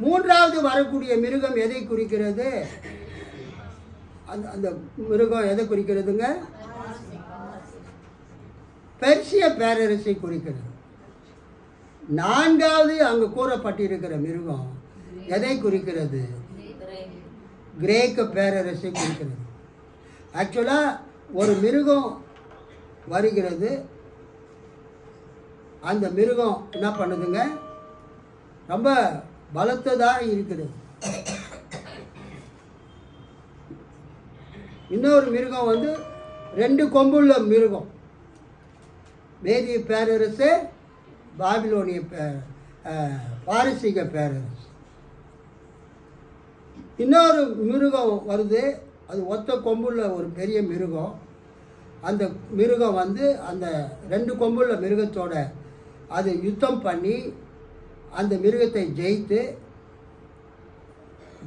மூன்றாவது வரக்கூடிய மிருகம் எதை குறிக்கிறது? அந்த மிருகம் எதை குறிக்கிறதுங்க? பெர்சிய பேரரசை குறிக்கிறது. நான்காவது அங்கு கூறப்பட்டிருக்கிற மிருகம் எதை குறிக்கிறது? கிரேக்க பேரரசை குறிக்கிறது. ஆக்சுவலாக ஒரு மிருகம் வருகிறது, அந்த மிருகம் என்ன பண்ணுதுங்க? ரொம்ப பலத்ததாக இருக்கிறது. இன்னொரு மிருகம் வந்து 2 கொம்புள்ள மிருகம். மேதிய பேரரசு, பாபிலோனிய பாரசீக பேரரசு. இன்னொரு மிருகம் வருது, அது ஒத்த கொம்புள்ள ஒரு பெரிய மிருகம். அந்த மிருகம் வந்து அந்த 2 கொம்புள்ள மிருகத்தோட அது யுத்தம் பண்ணி அந்த மிருகத்தை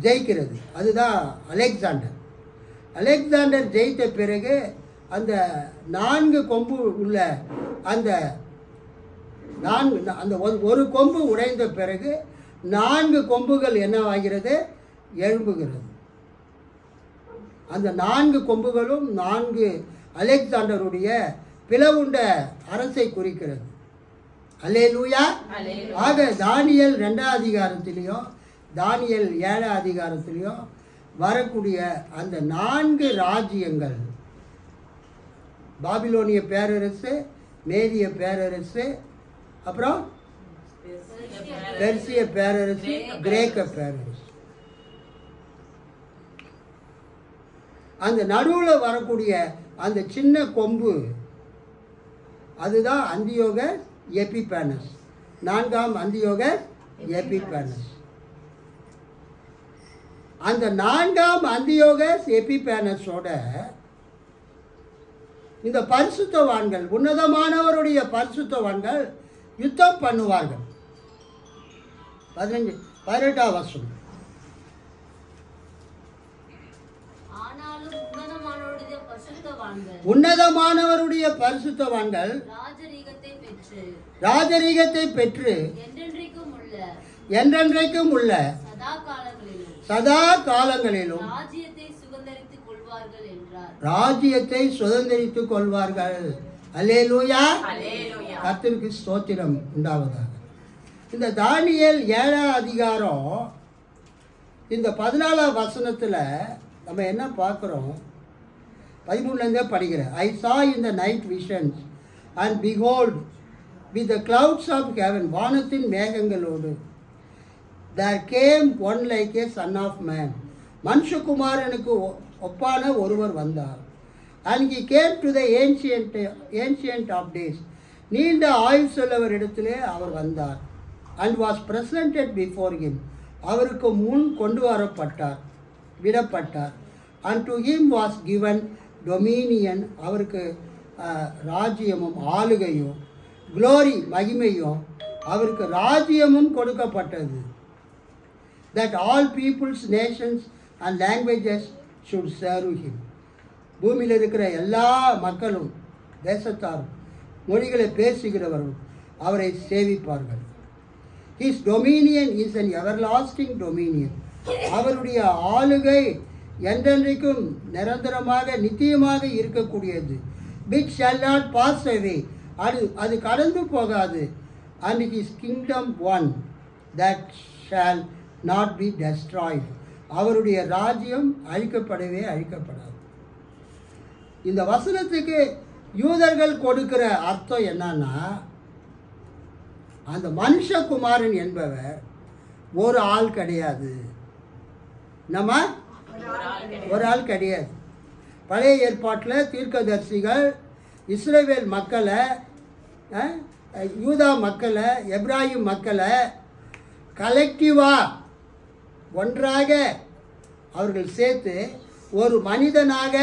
ஜெயிக்கிறது. அதுதான் அலெக்சாண்டர். அலெக்சாண்டர் ஜெயித்த பிறகு அந்த 4 கொம்பு உள்ள அந்த ஒரு கொம்பு உடைந்த பிறகு 4 கொம்புகள் என்னவாகிறது? எழும்புகிறது. அந்த 4 கொம்புகளும் 4 அலெக்சாண்டருடைய பிளவுண்ட அரசை குறிக்கிறது. அல்லேலூயா. ஆக தானியேல் 2ஆம் அதிகாரத்திலையும் தானியேல் 7ஆம் அதிகாரத்திலையும் வரக்கூடிய அந்த 4 ராஜ்யங்கள், பாபிலோனிய பேரரசு, மேதிய பேரரசு, அப்புறம் பெர்சிய பேரரசு, கிரேக்க பேரரசு. அந்த நடுவில் வரக்கூடிய அந்த சின்ன கொம்பு அதுதான் அந்தியோகஸ் எபிபேனஸ், 4ஆம் அந்தியோகஸ் எபிபேனஸ். அந்த 4ஆம் அந்தியோகஸ் எபிபேனஸோட இந்த பரிசுத்தவான்கள், உன்னதமானவருடைய பரிசுத்தவான்கள் யுத்தம் பண்ணுவார்கள். 18ஆம் வசனம். உன்னதமானவருடைய பரிசுத்தவான்கள் ராஜரீகத்தை பெற்று என்றென்றைக்கும் உள்ள சதா காலங்களிலும் ராஜ்யத்தை சுதந்தரித்துக் கொள்வார்கள். அல்லேலூயா. கர்த்தருக்கு ஸ்தோத்திரம் உண்டாவதாக. இந்த தானியேல் 7ஆம் அதிகாரம் இந்த 14ஆம் வசனத்தில் நம்ம என்ன பார்க்குறோம்? 13 படிக்கிறேன். I saw in the night visions and behold with the clouds of heaven, வானத்தின் மேகங்களோடு, there came one like a son of man, மனுஷகுமாரனுக்கு ஒப்பான ஒருவர் வந்தார். And he came to the ancient of days, நீண்ட ஆயுள் உள்ளவரிடத்திலே அவர் வந்தார். And was presented before him, அவருக்கு முன் கொண்டு வரப்பட்டார், விடப்பட்டார். And to him was given dominion, அவருக்கு ராஜ்யமும் ஆளுகையும், glory மகிமையும், அவருக்கு ராஜ்யமும் கொடுக்கப்பட்டது. That all peoples, nations and languages should serve him. பூமியில் இருக்கிற எல்லா மக்களும், தேசத்தாரும், மொழிகளை பேசுகிறவர்களும் அவரை சேவிப்பார்கள். His dominion is an everlasting dominion. அவருடைய ஆளுகை என்றென்றைக்கும் நிரந்தரமாக நித்தியமாக இருக்கக்கூடியது. which shall not pass away, அது கடந்து போகாது. and his kingdom one that shall not be destroyed, அவருடைய ராஜ்யம் அழிக்கப்படாது. இந்த வசனத்துக்கு யூதர்கள் கொடுக்கிற அர்த்தம் என்னன்னா, அந்த மனுஷகுமாரன் என்பவர் ஒரு ஆள் கிடையாது. நம்ம ஒரு ஆள் கிடையாது. பழைய ஏற்பாட்டில் தீர்க்கதரிசிகள் இஸ்ரவேல் மக்களை, யூதா மக்களை, எப்ராஹிம் மக்களை கலெக்டிவாக ஒன்றாக அவர்கள் சேர்த்து ஒரு மனிதனாக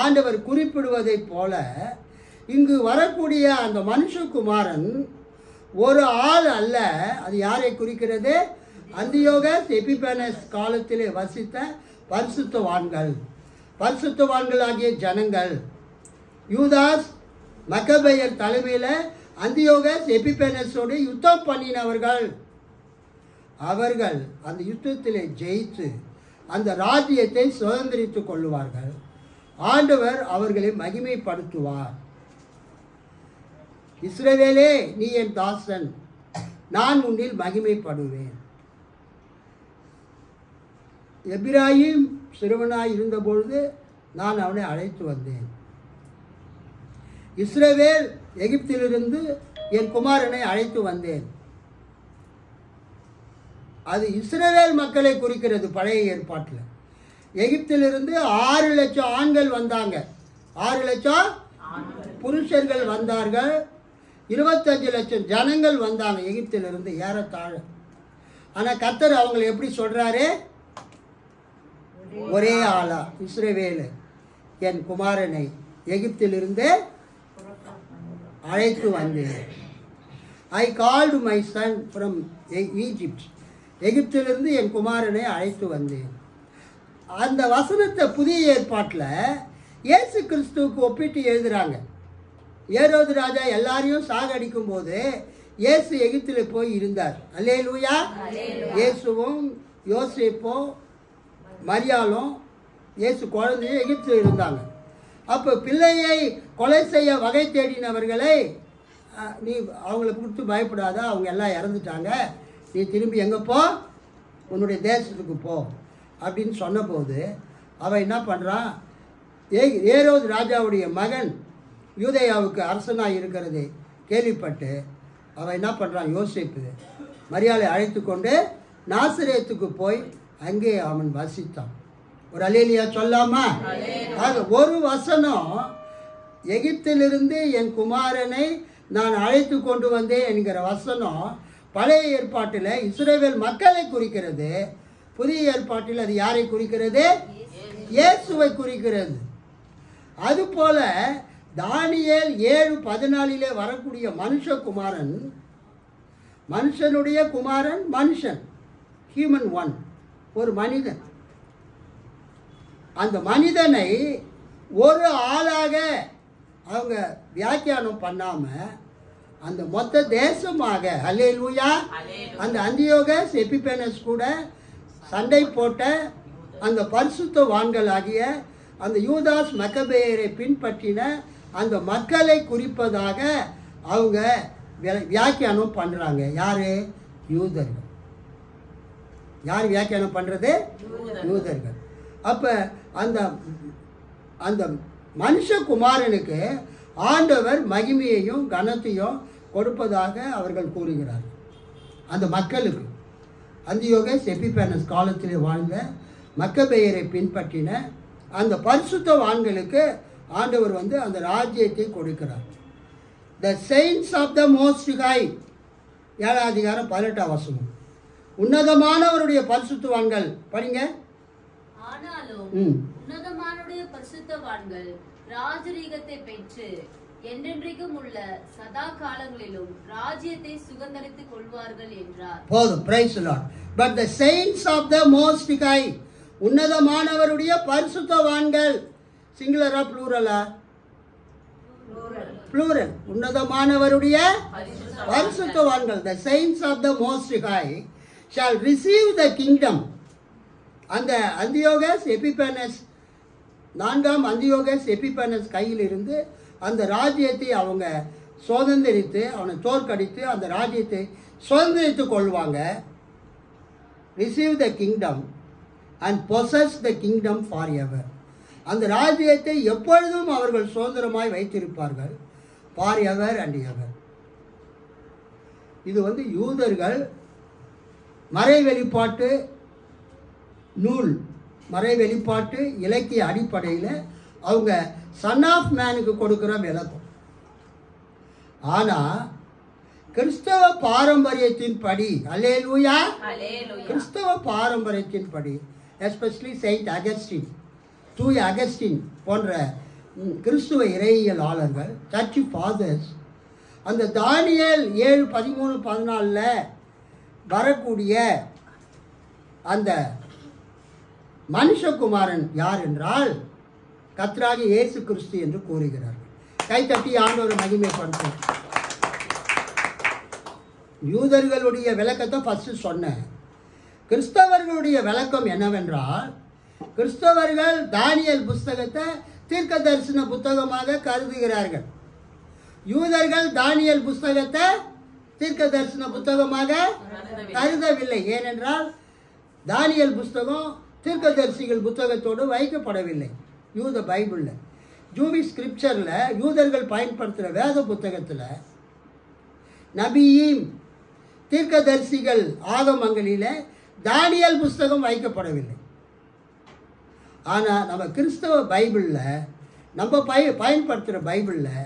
ஆண்டவர் குறிப்பிடுவதைப் போல இங்கு வரக்கூடிய அந்த மனுஷகுமாரன் ஒரு ஆள் அல்ல. அது யாரை குறிக்கிறது? அந்தியோகஸ் எபிபேனஸ் காலத்திலே வசித்த பரிசுத்தவான்கள், பரிசுத்தவான்களாகிய ஜனங்கள். யூதாஸ் மக்கபேயர் தலைமையில் அந்தியோகஸ் எபிபேனஸோடு யுத்தம் பண்ணினவர்கள். அவர்கள் அந்த யுத்தத்திலே ஜெயித்து அந்த ராஜ்யத்தை சுதந்திரித்துக் கொள்ளுவார்கள். ஆண்டவர் அவர்களை மகிமைப்படுத்துவார். இஸ்ரவேலே, நீ என் தாசன், நான் உன்னில் மகிமைப்படுவேன். எபிராயிம் சிறுவனாய் இருந்தபொழுது நான் அவனை அழைத்து வந்தேன். இஸ்ரவேல், எகிப்திலிருந்து என் குமாரனை அழைத்து வந்தேன். அது இஸ்ரவேல் மக்களை குறிக்கிறது. பழைய ஏற்பாட்டில் எகிப்திலிருந்து 6 லட்சம் ஆண்கள் வந்தாங்க. 6 லட்சம் புருஷர்கள் வந்தார்கள். 25 லட்சம் ஜனங்கள் வந்தாங்க எகிப்திலிருந்து ஏறத்தாழ. ஆனால் கர்த்தர் அவங்களை எப்படி சொல்றாரு? ஒரே ஆளா, இஸ்ரவேல் என் குமாரனை எகிப்திலிருந்து அழைத்து வந்தேன். ஐ called my son from Egypt. எகிப்திலிருந்து என் குமாரனை அழைத்து வந்தேன். அந்த வசனத்தை புதிய ஏற்பாட்டில் இயேசு கிறிஸ்துவுக்கு ஒப்பிட்டு எழுதுகிறாங்க. ஏரோது ராஜா எல்லாரையும் சாகடிக்கும் போது இயேசு எகிப்தில் போய் இருந்தார். அல்லேலூயா. இயேசுவும் யோசேப்பும் மரியாளும் இயேசு குழந்தையும் எகிப்தில் இருந்தாங்க. அப்போ பிள்ளையை கொலை செய்ய வகை தேடினவர்களை நீ அவங்கள கொடுத்து பயப்படாத, அவங்க எல்லாம் இறந்துட்டாங்க, நீ திரும்பி எங்கே போ, உன்னுடைய தேசத்துக்கு போ அப்படின்னு சொன்னபோது அவன் என்ன பண்ணுறான்? ஏரோது ராஜாவுடைய மகன் யூதேயாவுக்கு அரசனாக இருக்கிறது கேள்விப்பட்டு அவன் என்ன பண்ணுறான்? யோசேப்பு மரியாதை அழைத்து கொண்டு நாசரேத்துக்கு போய் அங்கே அவன் வசித்தான். ஒரு அல்லேலூயா சொல்லாமா? ஒரு வசனம், எகிப்திலிருந்து என் குமாரனை நான் அழைத்து கொண்டு வந்தேன் என்கிற வசனம் பழைய ஏற்பாட்டில் இஸ்ரவேல் மக்களை குறிக்கிறது. புதிய ஏற்பாட்டில் அது யாரை குறிக்கிறது? இயேசுவை குறிக்கிறது. அதுபோல தானியேல் 7:14 வரக்கூடிய மனுஷகுமாரன், மனுஷனுடைய குமாரன், மனுஷன், ஹியூமன் ஒன், ஒரு மனிதன். அந்த மனிதனை ஒரு ஆளாக அவங்க வியாக்கியானம் பண்ணாம அந்த மொத்த தேசமாக, அல்லேலூயா, அந்த அந்தியோகஸ் எபிபேனஸ் கூட சண்டை போட்ட அந்த பரிசுத்தவான்களாகிய அந்த யூதாஸ் மக்கபேயரை பின்பற்றின அந்த மக்களை குறிப்பதாக அவங்க வியாக்கியானம் பண்ணுறாங்க. யாரு? யூதர்கள். யார் வியாக்கியானம் பண்ணுறது? யூதர்கள். அப்போ அந்த அந்த மனுஷகுமாரனுக்கு ஆண்டவர் மகிமையையும் கனத்தையும் கொடுப்பதாக அவர்கள் கூறுகிறார்கள். அந்த மக்களுக்கு, அந்தியோகஸ் எபிபேனஸ் காலத்தில் வாழ்ந்த மக்கபேயரை பின்பற்றின அந்த பரிசுத்தவான்களுக்கு ஆண்டவர் அந்த ராஜ்யத்தை கொடுக்கிறார். The saints of the most high, 7ஆம் அதிகாரம் 18ஆம் வசனம். உன்னதமானவருடைய பரிசுத்தவான்கள் படிங்க. ஆனாலும் உன்னதமானுடைய பரிசுத்தவான்கள் ராஜரீகத்தை பெற்று என்றென்றைக்கும் உள்ள சதா காலங்களிலும் ராஜ்யத்தை சுதந்தரித்துக் கொள்வார்கள் என்றார். போதும். Praise the Lord. But the saints of the most high, உன்னதமானவருடைய பரிசுத்தவான்கள், சிங்குலரா ப்ளூரலா? ப்ளூரல். உன்னதமானவருடைய பரிசுத்தவான்கள், the saints of the most high shall receive the kingdom. அந்த அந்தியோகஸ் எபிபேனஸ், 4ஆம் அந்தியோகஸ் எபிபேனஸ் கையில் இருந்து அந்த ராஜ்யத்தை அவங்க சுதந்திரித்து, அவனை தோற்கடித்து அந்த ராஜ்யத்தை சுதந்திரித்து கொள்வாங்க. Receive the kingdom and possess the kingdom for ever. அந்த ராஜ்யத்தை எப்பொழுதும் அவர்கள் சுதந்திரமாய் வைத்திருப்பார்கள். ஃபார் எவர் அண்ட் எவர். இது யூதர்கள் மறை வெளிப்பாட்டு நூல், மறை வெளிப்பாட்டு இலக்கிய அடிப்படையில் அவங்க சன் ஆஃப் மேனுக்கு கொடுக்குற விளக்கம். ஆனால் கிறிஸ்தவ பாரம்பரியத்தின்படி, அல்லேலூயா, கிறிஸ்தவ பாரம்பரியத்தின்படி, எஸ்பெஷலி செயின்ட் அகஸ்டின், தூய அகஸ்டின் போன்ற கிறிஸ்துவ இறையியலாளர்கள், சர்ச் ஃபாதர்ஸ், அந்த தானியேல் 7:13-14 வரக்கூடிய அந்த மனுஷகுமாரன் யார் என்றால் கர்த்தராகிய இயேசு கிறிஸ்து என்று கூறுகிறார்கள். கைத்தட்டி ஆண்டவரை மகிமைப்படுத்தும். யூதர்களுடைய விளக்கத்தை ஃபர்ஸ்ட் சொன்னேன். கிறிஸ்தவர்களுடைய விளக்கம் என்னவென்றால், கிறிஸ்தவர்கள் தானியேல் புஸ்தகத்தை தீர்க்க தரிசன புத்தகமாக கருதுகிறார்கள். யூதர்கள் தானியேல் புஸ்தகத்தை தீர்க்க தரிசன புத்தகமாக கருதவில்லை. ஏனென்றால் தானியேல் புஸ்தகம் தீர்க்கதரிசிகள் புத்தகத்தோடு வைக்கப்படவில்லை. யூத பைபிளில், ஜூவிஷ் ஸ்கிரிப்சரில், யூதர்கள் பயன்படுத்துகிற வேத புத்தகத்தில் நபியீம் தீர்க்கதரிசிகள் ஆகமங்களில் தானியேல் புஸ்தகம் வைக்கப்படவில்லை. ஆனால் நம்ம கிறிஸ்தவ பைபிளில், நம்ம பயன்படுத்துகிற பைபிளில்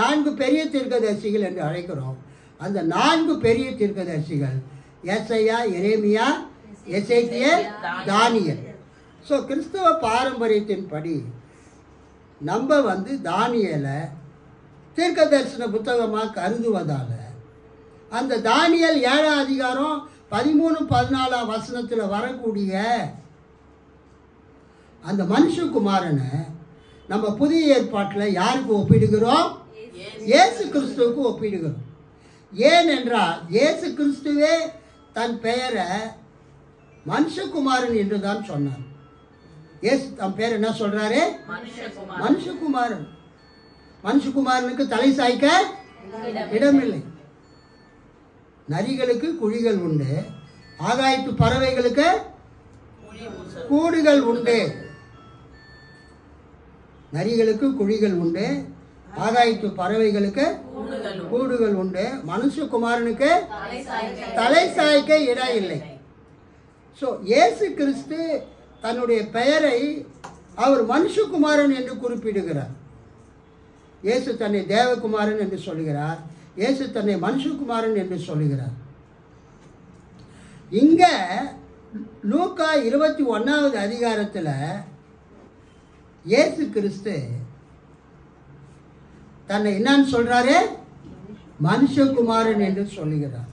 4 பெரிய தீர்க்கதரிசிகள் என்று அழைக்கிறோம். அந்த 4 பெரிய தீர்க்கதரிசிகள் எசையா, எரேமியா, எசேக்கியேல், தானியேல். ஸோ கிறிஸ்தவ பாரம்பரியத்தின்படி நம்ம தானியேலை தீர்க்க தரிசன புத்தகமாக கருதுவதால் அந்த தானியேல் 7ஆம் அதிகாரம் 13-14 வசனத்தில் வரக்கூடிய அந்த மனுஷகுமாரனை நம்ம புதிய ஏற்பாட்டில் யாருக்கு ஒப்பிடுகிறோம்? இயேசு கிறிஸ்துவுக்கு ஒப்பிடுகிறோம். ஏனென்றால் இயேசு கிறிஸ்துவே தன் பெயரை மனுஷகுமாரன் என்று தான் சொன்னார். இயேசு தன் பேர் என்ன சொல்றாரு? மனுஷகுமாரன். மனுஷகுமாரனுக்கு தலை சாய்க்க இடமில்லை. நரிகளுக்கு குழிகள் உண்டு, ஆகாயத்து பறவைகளுக்கு கூடுகள் உண்டு. நரிகளுக்கு குழிகள் உண்டு, ஆகாயத்து பறவைகளுக்கு கூடுகள் உண்டு. மனுஷகுமாரனுக்கு தலை சாய்க்க இடம் இல்லை. ஸோ இயேசு கிறிஸ்து தன்னுடைய பெயரை அவர் மனுஷகுமாரன் என்று குறிப்பிடுகிறார். இயேசு தன்னை தேவகுமாரன் என்று சொல்லுகிறார், இயேசு தன்னை மனுஷகுமாரன் என்று சொல்லுகிறார். இங்க லூக்கா 21வது அதிகாரத்தில் இயேசு கிறிஸ்து தன்னை என்னன்னு சொல்றாரு? மனுஷகுமாரன் என்று சொல்லுகிறார்.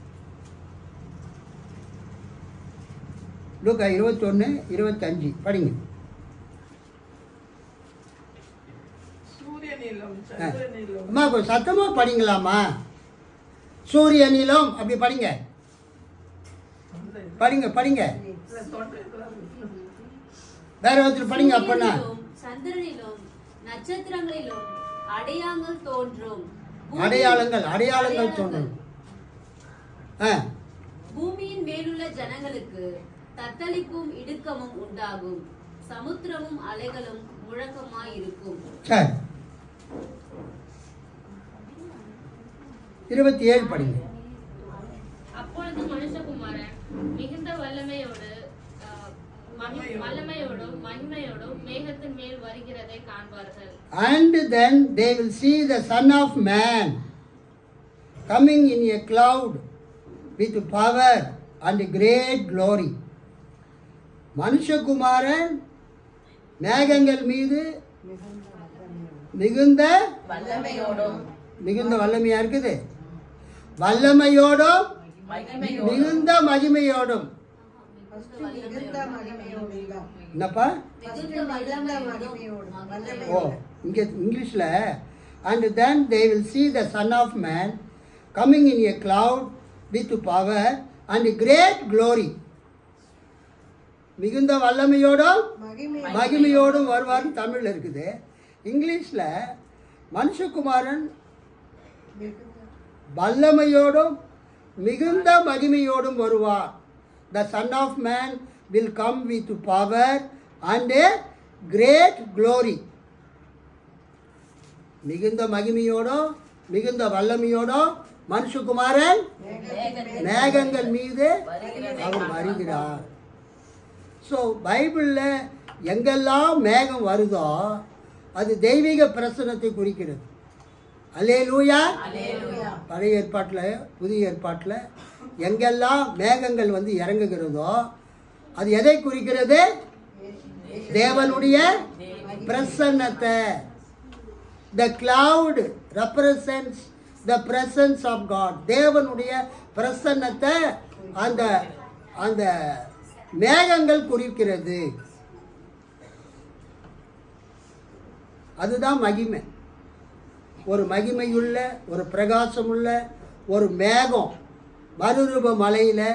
லூக்கா 21:25 படிங்க. அம்மா கொஞ்சம் சத்தமா படிங்களாமா? சூரியனிலும் அப்படி படிங்க, படிங்க படிங்க. வேற ஒருத்தர் படிங்க. அப்பனா சந்திரனிலும் நட்சத்திரங்களிலும் அடையாளங்கள் தோன்றும். அடையாளங்கள் தோன்றும். பூமியின் மேலுள்ள ஜனங்களுக்கு தத்தளிப்பும் இடுக்கமும் உண்டாகும், சமுத்திரமும் அலைகளும் முழக்கமாய் இருக்கும். 27 படிங்க. அப்பொழுது மனுஷகுமாரன் மிகுந்த வல்லமையோடும் மகிமையோடும் மேகத்தின் மேல் வருகிறதை காண்பார்கள். And then they will see the Son of Man coming in a cloud with power and great glory. மனுஷகுமாரன் மேகங்கள் மீது மிகுந்த வல்லமையா இருக்குது, வல்லமையோடும் மிகுந்த மகிமையோடும். என்னப்பா? ஓ, இங்க இங்கிலீஷ்ல and then they will see the Son of Man coming in a cloud with power and great glory. மிகுந்த வல்லமையோடும் மகிமையோடும் வருவார் தமிழ் இருக்குது. இங்கிலீஷ்ல மனுஷகுமாரன் வல்லமையோடும் மிகுந்த மகிமையோடும் வருவார். The Son of Man will come with power and a great glory. மிகுந்த மகிமையோடும் மிகுந்த வல்லமையோடும் மனுஷகுமாரன் மேகங்கள் மீது அவர் வருகிறார். ஸோ பைபிளில் எங்கெல்லாம் மேகம் வருதோ அது தெய்வீக பிரசன்னத்தை குறிக்கிறது. அல்லேலூயா. பழைய ஏற்பாட்டில் புதிய ஏற்பாட்டில் எங்கெல்லாம் மேகங்கள் இறங்குகிறதோ அது எதை குறிக்கிறது? தேவனுடைய பிரசன்னத்தை. The cloud represents the presence of God. தேவனுடைய பிரசன்னத்தை அந்த அந்த மேகங்கள் குறிக்கிறது. அதுதான் மகிமை. ஒரு மகிமையுள்ள, ஒரு பிரகாசமுள்ள ஒரு மேகம் மறுரூப மலையில்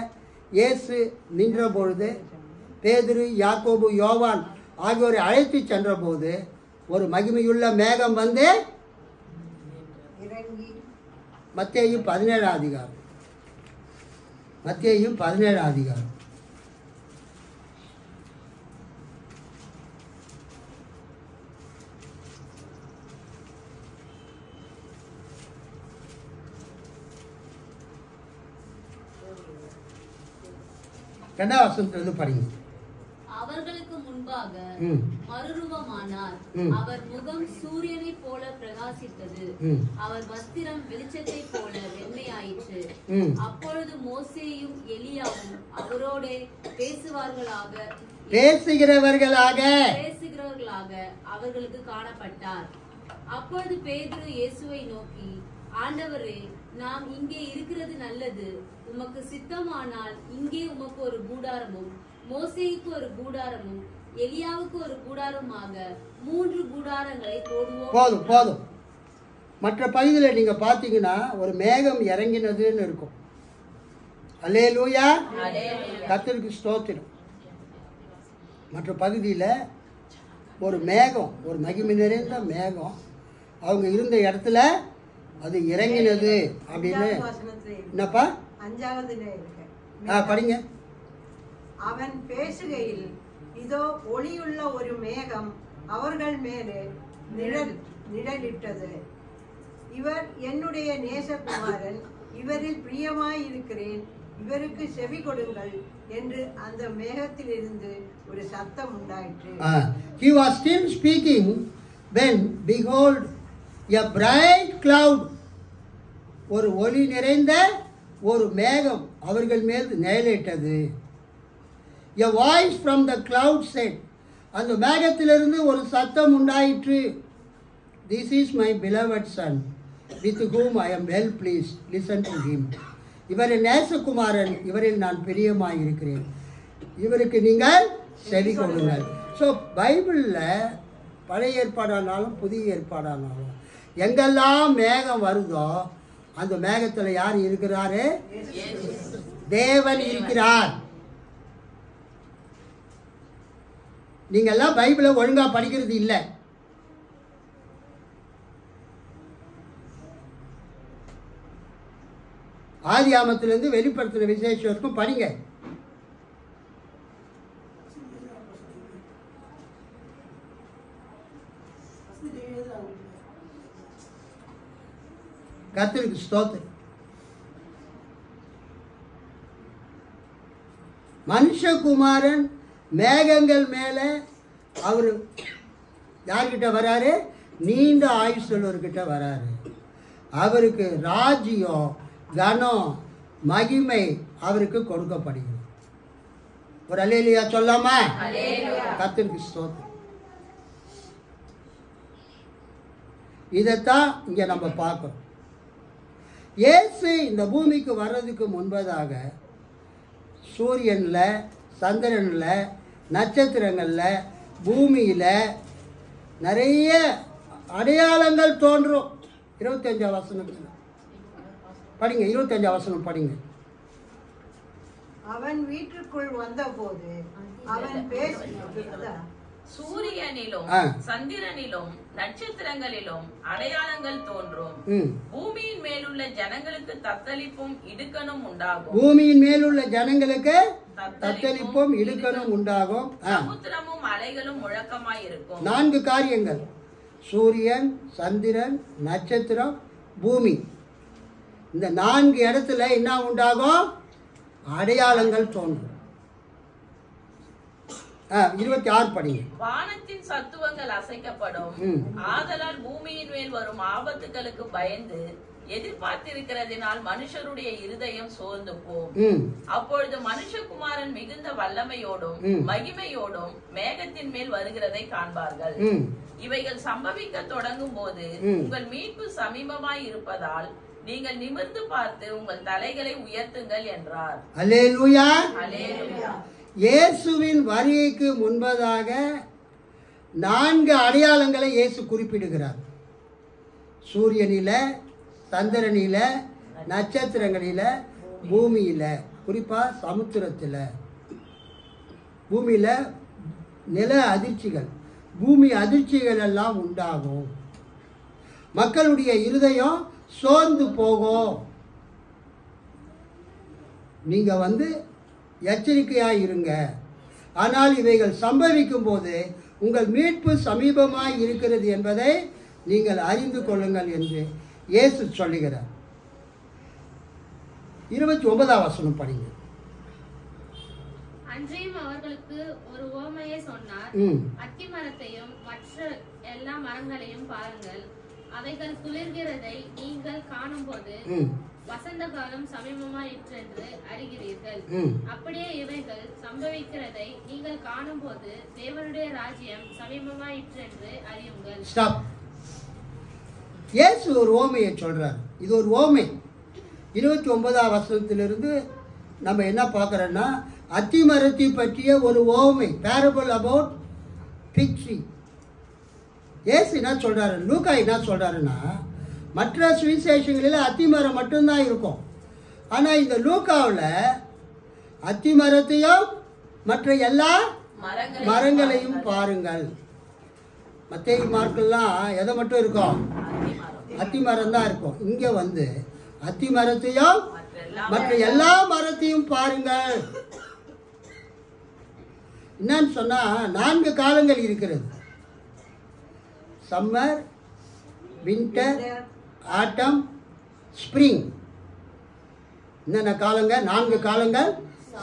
இயேசு நின்ற பொழுது, பேதுரு, யாக்கோபு, யோவான் ஆகியோரை அழைத்து சென்றபோது ஒரு மகிமையுள்ள மேகம் வந்து மத்தேயு 17 அதிகாரம், மத்தேயு 17 அதிகாரம். ரெண்டாவது வசனத்திலிருந்து படிங்க. அவர்களுக்கு முன்பாக மறுரூபமானார். அவர் முகம் சூரியனை போல பிரகாசித்தது. அவர் வஸ்திரம் வெளிச்சத்தை போல வெண்மையாயிற்று. அப்பொழுது மோசேயும் எலியாவும் அவரோட பேசுகிறவர்களாக அவர்களுக்கு காணப்பட்டார். அப்பொழுது பேதுரு இயேசுவை நோக்கி, ஆண்டவரே, நாம் இங்கே இருக்கிறது நல்லது. உமக்கு சித்தமானால் இங்கே உமக்கு ஒரு கூடாரமும், மோசேக்கு ஒரு கூடாரமும், எலியாவுக்கு ஒரு கூடாரமாக 3 கூடாரங்களை போடுவோம். போதும் போதும். மற்ற பகுதியில் நீங்க பார்த்தீங்கன்னா ஒரு மேகம் இறங்கினதுன்னு இருக்கும். அல்லேலூயா, கர்த்தருக்கு ஸ்தோத்திரம். மற்ற பகுதியில் ஒரு மேகம், ஒரு மகிமை நிறைந்த மேகம் அவங்க இருந்த இடத்துல அது இறங்கினது அப்படின்னு. என்னப்பா? 5வது இருக்கு. படிங்க. அவன் பேசுகையில், இதோ ஒளியுள்ள ஒரு மேகம் அவர்கள் மேலே நிழலிட்டது. இவர் என்னுடைய நேசகுமாரன், இவரில் பிரியமாயிருக்கிறேன், இவருக்கு செவி கொடுங்கள் என்று அந்த மேகத்திலிருந்து ஒரு சத்தம் உண்டாயிற்று. He was still speaking when behold a bright cloud, ஒரு ஒளி நிறைந்த ஒரு மேகம் அவர்கள் மேல் நிழலிட்டது. A voice from the cloud said, அந்த மேகத்திலிருந்து ஒரு சத்தம் உண்டாயிற்று. This is my beloved son, with whom I am well pleased. Listen to him. இவர் நேசகுமாரன், இவரில் நான் பிரியமாயிருக்கிறேன், இவருக்கு நீங்கள் செவி கொடுங்கள். ஸோ பைபிளில் பழைய ஏற்பாடானாலும் புதிய ஏற்பாடானாலும் எங்கெல்லாம் மேகம் வருதோ அந்த மேகத்தில் யார் இருக்கிறாரு? தேவன் இருக்கிறார். நீங்கெல்லாம் பைபிளை ஒழுங்கா படிக்கிறது இல்லை. ஆதியாமத்திலிருந்து வெளிப்படுத்தின விசேஷம் வரைக்கும் படிங்க. கர்த்தருக்கு ஸ்தோத்திரம். மனுஷகுமாரன் மேகங்கள் மேல அவரு யார்கிட்ட வராரு? நீண்ட ஆயுசுள்ளவர்கிட்ட வராரு. அவருக்கு ராஜ்யம், கனம், மகிமை அவருக்கு கொடுக்கப்படுகிறது. ஒரு அல்லேலூயா சொல்லாமா? கர்த்தருக்கு ஸ்தோத்திரம். இதைத்தான் இங்க நம்ம பார்க்கிறோம். இயேசு இந்த பூமிக்கு வர்றதுக்கு முன்பதாக சூரியன்ல, சந்திரன்ல, நட்சத்திரங்கள்ல, பூமியில நிறைய அடையாளங்கள் தோன்றும். 25 வசனத்துல படிங்க. 25 வசனம் படிங்க. அவன் வீட்டுக்குள் வந்தபோது அவன் சூரியனிலும் சந்திரனிலும் நட்சத்திரங்களிலும் அடையாளங்கள் தோன்றும். பூமியின் மேலுள்ள ஜனங்களுக்கு தத்தளிப்பும் இடுக்கணும் உண்டாகும். பூமியின் மேலுள்ள ஜனங்களுக்கு தத்தளிப்பும் இடுக்கணும் உண்டாகும். சமுத்திரமும் அலைகளும் முழக்கமாயிருக்கும். 4 காரியங்கள்: சூரியன், சந்திரன், நட்சத்திரம், பூமி. இந்த 4 இடத்துல என்ன உண்டாகும்? அடையாளங்கள் தோன்றும். 26 படிங்க. வானத்தின் சத்துவங்கள் அசைக்கப்படும். ஆதலால் பூமியின் மேல் வரும் ஆபத்துகளுக்கு பயந்து எதிர்பார்த்திருக்கிறதினால் மனுஷருடைய இருதயம் சோர்ந்து போம். ம் அப்பொழுது மனுஷகுமாரன் மிகுந்த வல்லமையோடும் ம். மகிமையோடும் மேகத்தின் மேல் வருகிறதை காண்பார்கள். ம் இவைகள் சம்பவிக்க தொடங்கும் போது ம். உங்கள் மீட்பு சமீபமாய் இருப்பதால் நீங்கள் நிமிர்ந்து பார்த்து உங்கள் தலைகளை உயர்த்துங்கள் என்றார். அல்லேலூயா. அல்லேலூயா. இயேசுவின் வருகைக்கு முன்பதாக 4 அடையாளங்களை இயேசு குறிப்பிடுகிறார். சூரியனில, சந்திரனில, நட்சத்திரங்களில, பூமியில, குறிப்பா சமுத்திரத்தில், பூமியில நில அதிர்ச்சிகள், பூமி அதிர்ச்சிகள் எல்லாம் உண்டாகும். மக்களுடைய இருதயம் சோர்ந்து போகும். நீங்க எச்சரிக்கையாய் இருங்க. ஆனால் இவைகள் சம்பவிக்கும் போது உங்கள் மீட்பு சமீபமாய் இருக்கிறது என்பதை நீங்கள் அறிந்து கொள்ளுங்கள் என்று இயேசு சொல்லுகிறார். 29ஆம் வசனம் படிங்க. அன்றையும் அவர்களுக்கு ஒரு உவமையை சொன்னார். ம் அத்தி மரத்தையும் மற்ற எல்லா மரங்களையும் பாருங்கள். அவைகள் துளிர்கிறதை நீங்கள் காணும்போது ம் வசந்த காலம் சமீபமாயிற்றென்று அறிகிறீர்கள். ம் அப்படியே இவைகள் சம்பவிக்கிறதை நீங்கள் காணும்போது தேவனுடைய ராஜ்யம் சமீபமாயிற்றென்று அறியுங்கள். ஸ்டாப். இயேசு ஒரு ஓமையை சொல்றார். இது ஒரு ஓமை. 29ஆம் வசனத்திலிருந்து நம்ம என்ன பார்க்குறோன்னா, அத்தி மரத்தை பற்றிய ஒரு ஓமை, பேரபிள் அபவுட் ஃபிக் ட்ரீ. இயேசு என்ன சொல்றாரு, லூக்கா என்ன சொல்றாருன்னா, மற்ற சுவிசேஷங்களில் அத்தி மரம் மட்டும்தான் இருக்கும். ஆனால் இந்த லூக்காவில் அத்தி மரத்தையும் மற்ற எல்லா மரங்களையும் பாருங்கள். மத்தேயு மார்க்கெல்லாம் எதை மட்டும் இருக்கும், அத்தி மரம் தான் இருக்கும். இங்கே அத்தி மரத்தையும் மற்ற எல்லா மரத்தையும் பாருங்கள். என்னன்னு சொன்னா 4 காலங்கள் இருக்கிறது. சம்மர், வின்டர், ஆட்டம், ஸ்ப்ரிங். என்னென்ன காலங்க? 4 காலங்கள்.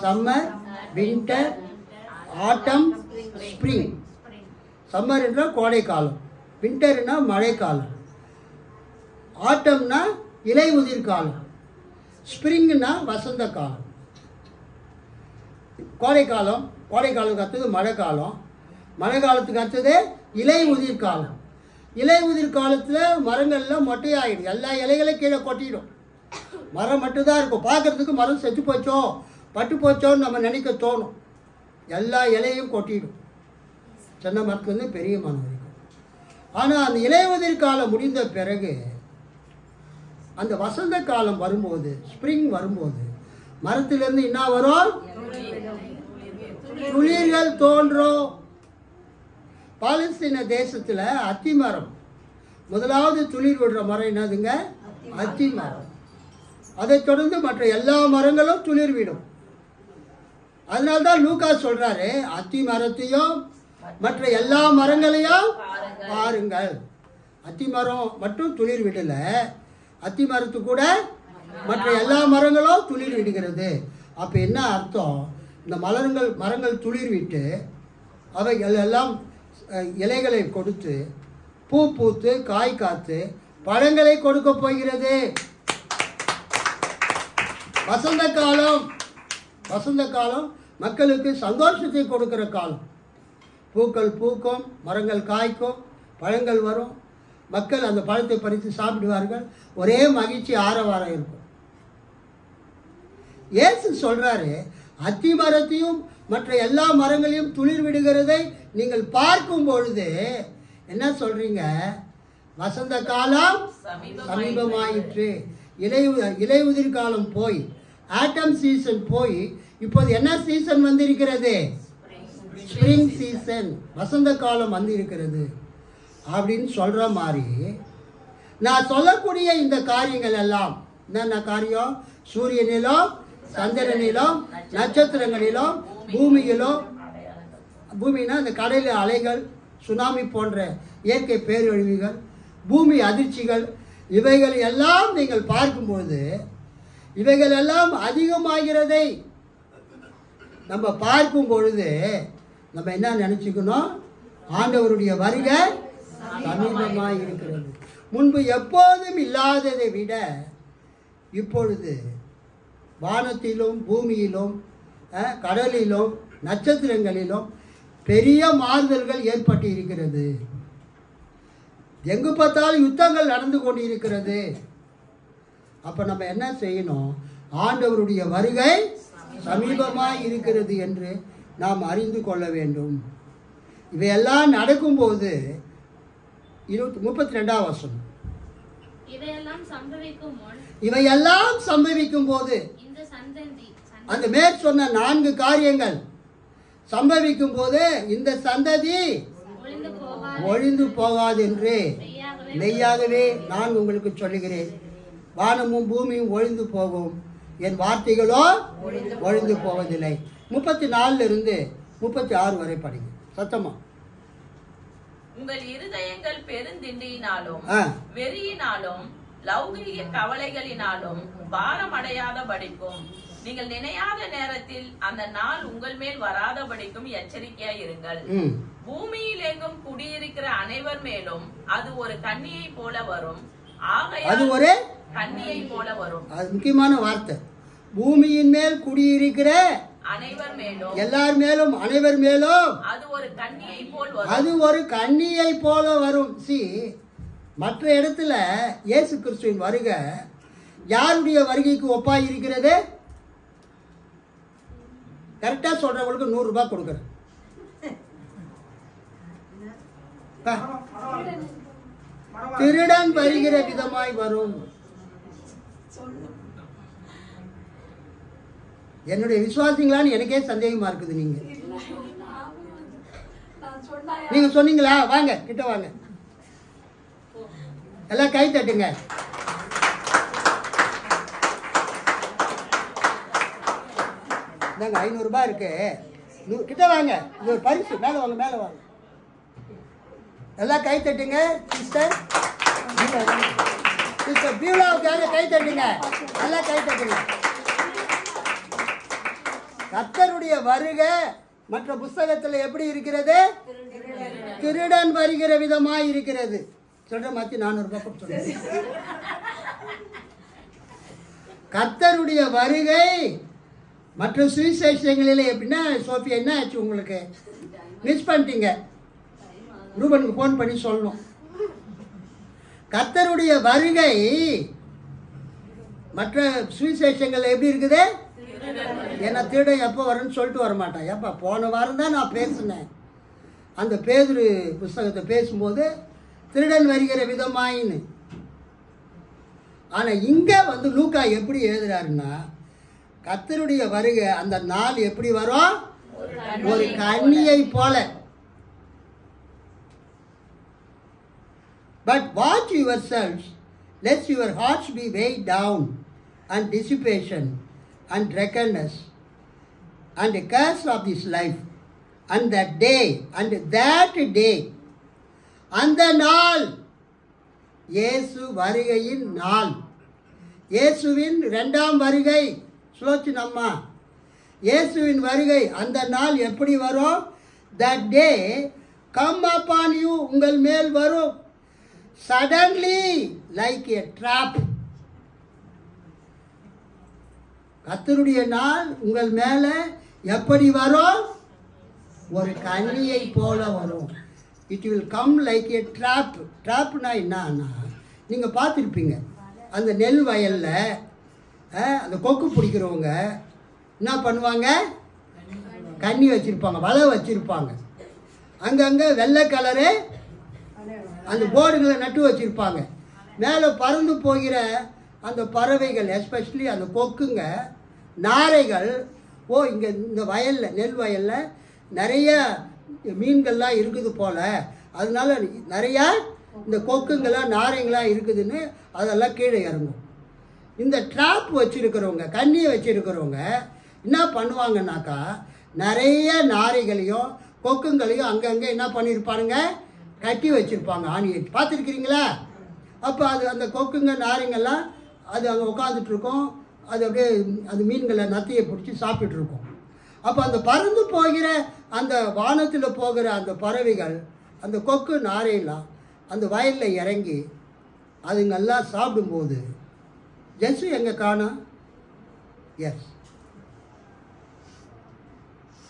சம்மர், வின்டர், ஆட்டம், ஸ்ப்ரிங். சம்மர் என்றால் கோடை காலம், வின்டர்னா மழை காலம், ஆட்டம்னா இலை உதிர் காலம், ஸ்ப்ரிங்னா வசந்த காலம். கோடை காலம், கோடை காலத்துக்கு அடுத்தது மழை காலம், மழை காலத்துக்கு அடுத்தது இலை உதிர் காலம். இலை உதிர் காலத்தில் மரங்கள்லாம் மொட்டையாயிடும், எல்லா இலைகளையும் கீழே கொட்டிடும், மரம் மட்டும்தான் இருக்கும். பார்க்குறதுக்கு மரம் செத்து போச்சோ பட்டு போச்சோன்னு நம்ம நினைக்க தோணும். எல்லா இலையும் கொட்டிடும், சின்ன மரத்துலேருந்து பெரிய மரம் வரைக்கும். ஆனால் அந்த இலை உதிர் காலம் முடிந்த பிறகு அந்த வசந்த காலம் வரும்போது, ஸ்ப்ரிங் வரும்போது, மரத்திலிருந்து என்ன வரும்? துளிர்கள் தோன்றும். பாலஸ்தீன தேசத்தில் அத்தி மரம் முதலாவது துளிர் விடுற மரம் என்னதுங்க? அத்தி மரம். அதை தொடர்ந்து மற்ற எல்லா மரங்களும் துளிர் விடும். அதனால்தான் லூக்கா சொல்றாரு, அத்தி மரத்தையும் மற்ற எல்லா மரங்களையும் பாருங்கள். அத்தி மரம் மட்டும் துளிர் விடல, அத்தி மரத்து கூட மற்ற எல்லா மரங்களும் துளிர் விடுகிறது. அப்போ என்ன அர்த்தம்? இந்த மரங்கள் துளிர் விட்டு அவைகள் எல்லாம் இலைகளை கொடுத்து பூ பூத்து காய் காத்து பழங்களை கொடுக்க போகிறது. வசந்த காலம், வசந்த காலம் மக்களுக்கு சந்தோஷத்தை கொடுக்கிற காலம். பூக்கள் பூக்கும், மரங்கள் காய்க்கும், பழங்கள் வரும், மக்கள் அந்த பழத்தை பறித்து சாப்பிடுவார்கள், ஒரே மகிழ்ச்சி ஆரவாரம் இருக்கும். இயேசு சொல்றாரு, அத்தி மரத்தையும் மற்ற எல்லா மரங்களையும் துளிர் விடுகிறதை நீங்கள் பார்க்கும் பொழுது என்ன சொல்றீங்க? வசந்த காலம் சமீபமாயிற்று. இலை உதிர் காலம் போய், ஆட்டம் சீசன் போய், இப்போது என்ன சீசன் வந்திருக்கிறது? ஸ்ப்ரிங் சீசன், வசந்த காலம் வந்திருக்கிறது அப்படின்னு சொல்ற மாதிரி நான் சொல்லக்கூடிய இந்த காரியங்கள் எல்லாம் என்னென்ன காரியம்? சூரியனிலும் சந்திரனிலும் நட்சத்திரங்களிலும் பூமியிலும், பூமினா இந்த கடலில் அலைகள், சுனாமி போன்ற இயற்கை பேரழிவுகள், பூமி அதிர்ச்சிகள், இவைகள் எல்லாம் நீங்கள் பார்க்கும்போது இவைகள் எல்லாம் அதிகமாகிறதை நம்ம பார்க்கும் பொழுது நம்ம என்ன நினச்சிக்கணும்? ஆண்டவருடைய வருகை சமீபமாக இருக்கிறது. முன்பு எப்போதும் இல்லாததை விட இப்பொழுது வானத்திலும் பூமியிலும் கடலிலும் நட்சத்திரங்களிலும் பெரிய மாறுதல்கள் ஏற்பட்டு இருக்கிறது. எங்கு பார்த்தாலும் யுத்தங்கள் நடந்து கொண்டு இருக்கிறது. அப்போ நம்ம என்ன செய்யணும்? ஆண்டவருடைய வருகை சமீபமாக இருக்கிறது என்று நாம் அறிந்து கொள்ள வேண்டும். இவையெல்லாம் நடக்கும்போது 32ஆம் வசனம், இவையெல்லாம் சம்பவிக்கும் போது அந்த மேற் சொன்ன 4 காரியங்கள் சம்பவிக்கும் போது இந்த சந்ததி ஒழிந்து போகாது என்று மெய்யாகவே நான் உங்களுக்கு சொல்லுகிறேன். வானமும் பூமியும் ஒழிந்து போகும், என் வார்த்தைகளோ ஒழிந்து போவதில்லை. 34 36 வரை படிங்க சத்தமா. உங்கள் இருதயங்கள் பெருந்திண்டியினாலும் வெறியினாலும் லௌகீக கவலைகளினாலும் பாரம் அடையாத படிக்கும் நீங்கள் நினையாத நேரத்தில் அந்த நாள் உங்கள் மேல் வராத படிக்கும் எச்சரிக்கையா இருங்கள். பூமியில் எங்கும் குடியிருக்கிற அனைவர் மேலும் அது ஒரு கன்னியை போல வரும். அது ஒரு கன்னியை போல வரும். அது முக்கியமான வார்த்தை. பூமியின் மேல் குடியிருக்கிற அனைவர் மேலும், எல்லார் மேலும், அனைவர் மேலும் அது ஒரு கன்னியை போல் வரும். அது ஒரு கன்னியை போல வரும். மற்ற இடத்துல இயேசு கிறிஸ்துவின் வருகை யாருடைய வருகைக்கு ஒப்பாய் இருக்கிறது? கரெக்டா சொல்றவங்களுக்கு 100 ரூபாய் கொடுக்குறேன். திருடன் வருகிற விதமாய் வரும். என்னுடைய விசுவாசிங்களான்னு எனக்கே சந்தேகமா இருக்குது. நீங்க சொன்னீங்களா? வாங்க கிட்ட வாங்க, எல்லாம் கை தட்டுங்க. நாங்க 500 ரூபாய் இருக்கு, கிட்ட வாங்க. இது ஒரு பரிசு. மேல வாங்க, மேல வாங்க, எல்லாம் கை தட்டுங்க. சிஸ்டர் சிஸ்டர் பீலாவுக்காக கை தட்டுங்க, எல்லாம் கை தட்டுங்க. கர்த்தருடைய வருகை மற்ற புஸ்தகத்தில் எப்படி இருக்கிறது? திருடன் வருகிற விதமாய் இருக்கிறது. சொல்ற மாத்தி 400 ரூபாய் கொடுத்து. கர்த்தருடைய வருகை மற்ற சுவிசேஷங்களில் எப்படின்னா, சோஃபியா என்ன ஆச்சு உங்களுக்கு? மிஸ் பண்ணிட்டீங்க. ரூபனுக்கு ஃபோன் பண்ணி சொல்லணும். கர்த்தருடைய வருகை மற்ற சுவிசேஷங்கள் எப்படி இருக்குது? ஏன்னா திருடன் எப்போ வரும்னு சொல்லிட்டு வரமாட்டான். எப்போ போன வாரம் தான் நான் பேசினேன், அந்த பேதுரு புஸ்தகத்தை பேசும்போது திருடன் வருகிற விதமாயின்னு. ஆனால் இங்கே லூக்கா எப்படி எழுதுறாருன்னா, கர்த்தருடைய வருகை அந்த நாள் எப்படி வரும்? ஒரு கன்னியை போல. But watch yourselves, lest your hearts be weighed down and dissipation and drunkenness and the curse of this life and that day அந்த நாள், இயேசு வருகையின் நாள், இயேசுவின் 2ஆம் வருகை. சுலோச்சனம்மா, இயேசுவின் வருகை அந்த நாள் எப்படி வரும்? that day come upon you, உங்கள் மேல் வரும். suddenly like a trap. கர்த்தருடைய நாள் உங்கள் மேல எப்படி வரும்? ஒரு கன்னியை போல வரும். It will come like a trap. ட்ராப்னா என்னன்னா, நீங்கள் பார்த்துருப்பீங்க அந்த நெல் வயலில் அந்த கொக்கு பிடிக்கிறவங்க என்ன பண்ணுவாங்க? கன்னி வச்சுருப்பாங்க, வலை வச்சுருப்பாங்க. அங்கங்கே வெள்ளை கலரு அந்த போர்டுகளை நட்டு வச்சுருப்பாங்க. மேலே பறந்து போகிற அந்த பறவைகள், எஸ்பெஷலி அந்த கொக்குங்க, நாரைகள், இங்கே இந்த வயலில், நெல் வயலில் நிறைய மீன்கள்லாம் இருக்குது போல், அதனால நிறையா இந்த கொக்குங்களாம் நாரைங்களாம் இருக்குதுன்னு அதெல்லாம் கீழே இறங்கும். இந்த ட்ராப் வச்சுருக்கிறவங்க, கண்ணியை வச்சுருக்கிறவங்க என்ன பண்ணுவாங்கன்னாக்கா, நிறைய நாரைகளையும் கொக்குங்களையும் அங்கங்கே என்ன பண்ணியிருப்பானுங்க? கட்டி வச்சுருப்பாங்க, ஆணியை. பார்த்துருக்கிறீங்களா? அப்போ அது அந்த கொக்குங்க நாரைங்கெல்லாம் அது அங்கே உட்காந்துட்ருக்கோம். அது அப்படியே அந்த மீன்களை நத்தையை பிடிச்சி சாப்பிட்டுருக்கோம். அப்போ அந்த பறந்து போகிற அந்த வானத்தில் போகிற அந்த பறவைகள், அந்த கொக்கு நாரையெல்லாம் அந்த வயலில் இறங்கி அதுங்கெல்லாம் சாப்பிடும்போது இயேசு எங்கே காணோம்? எஸ்,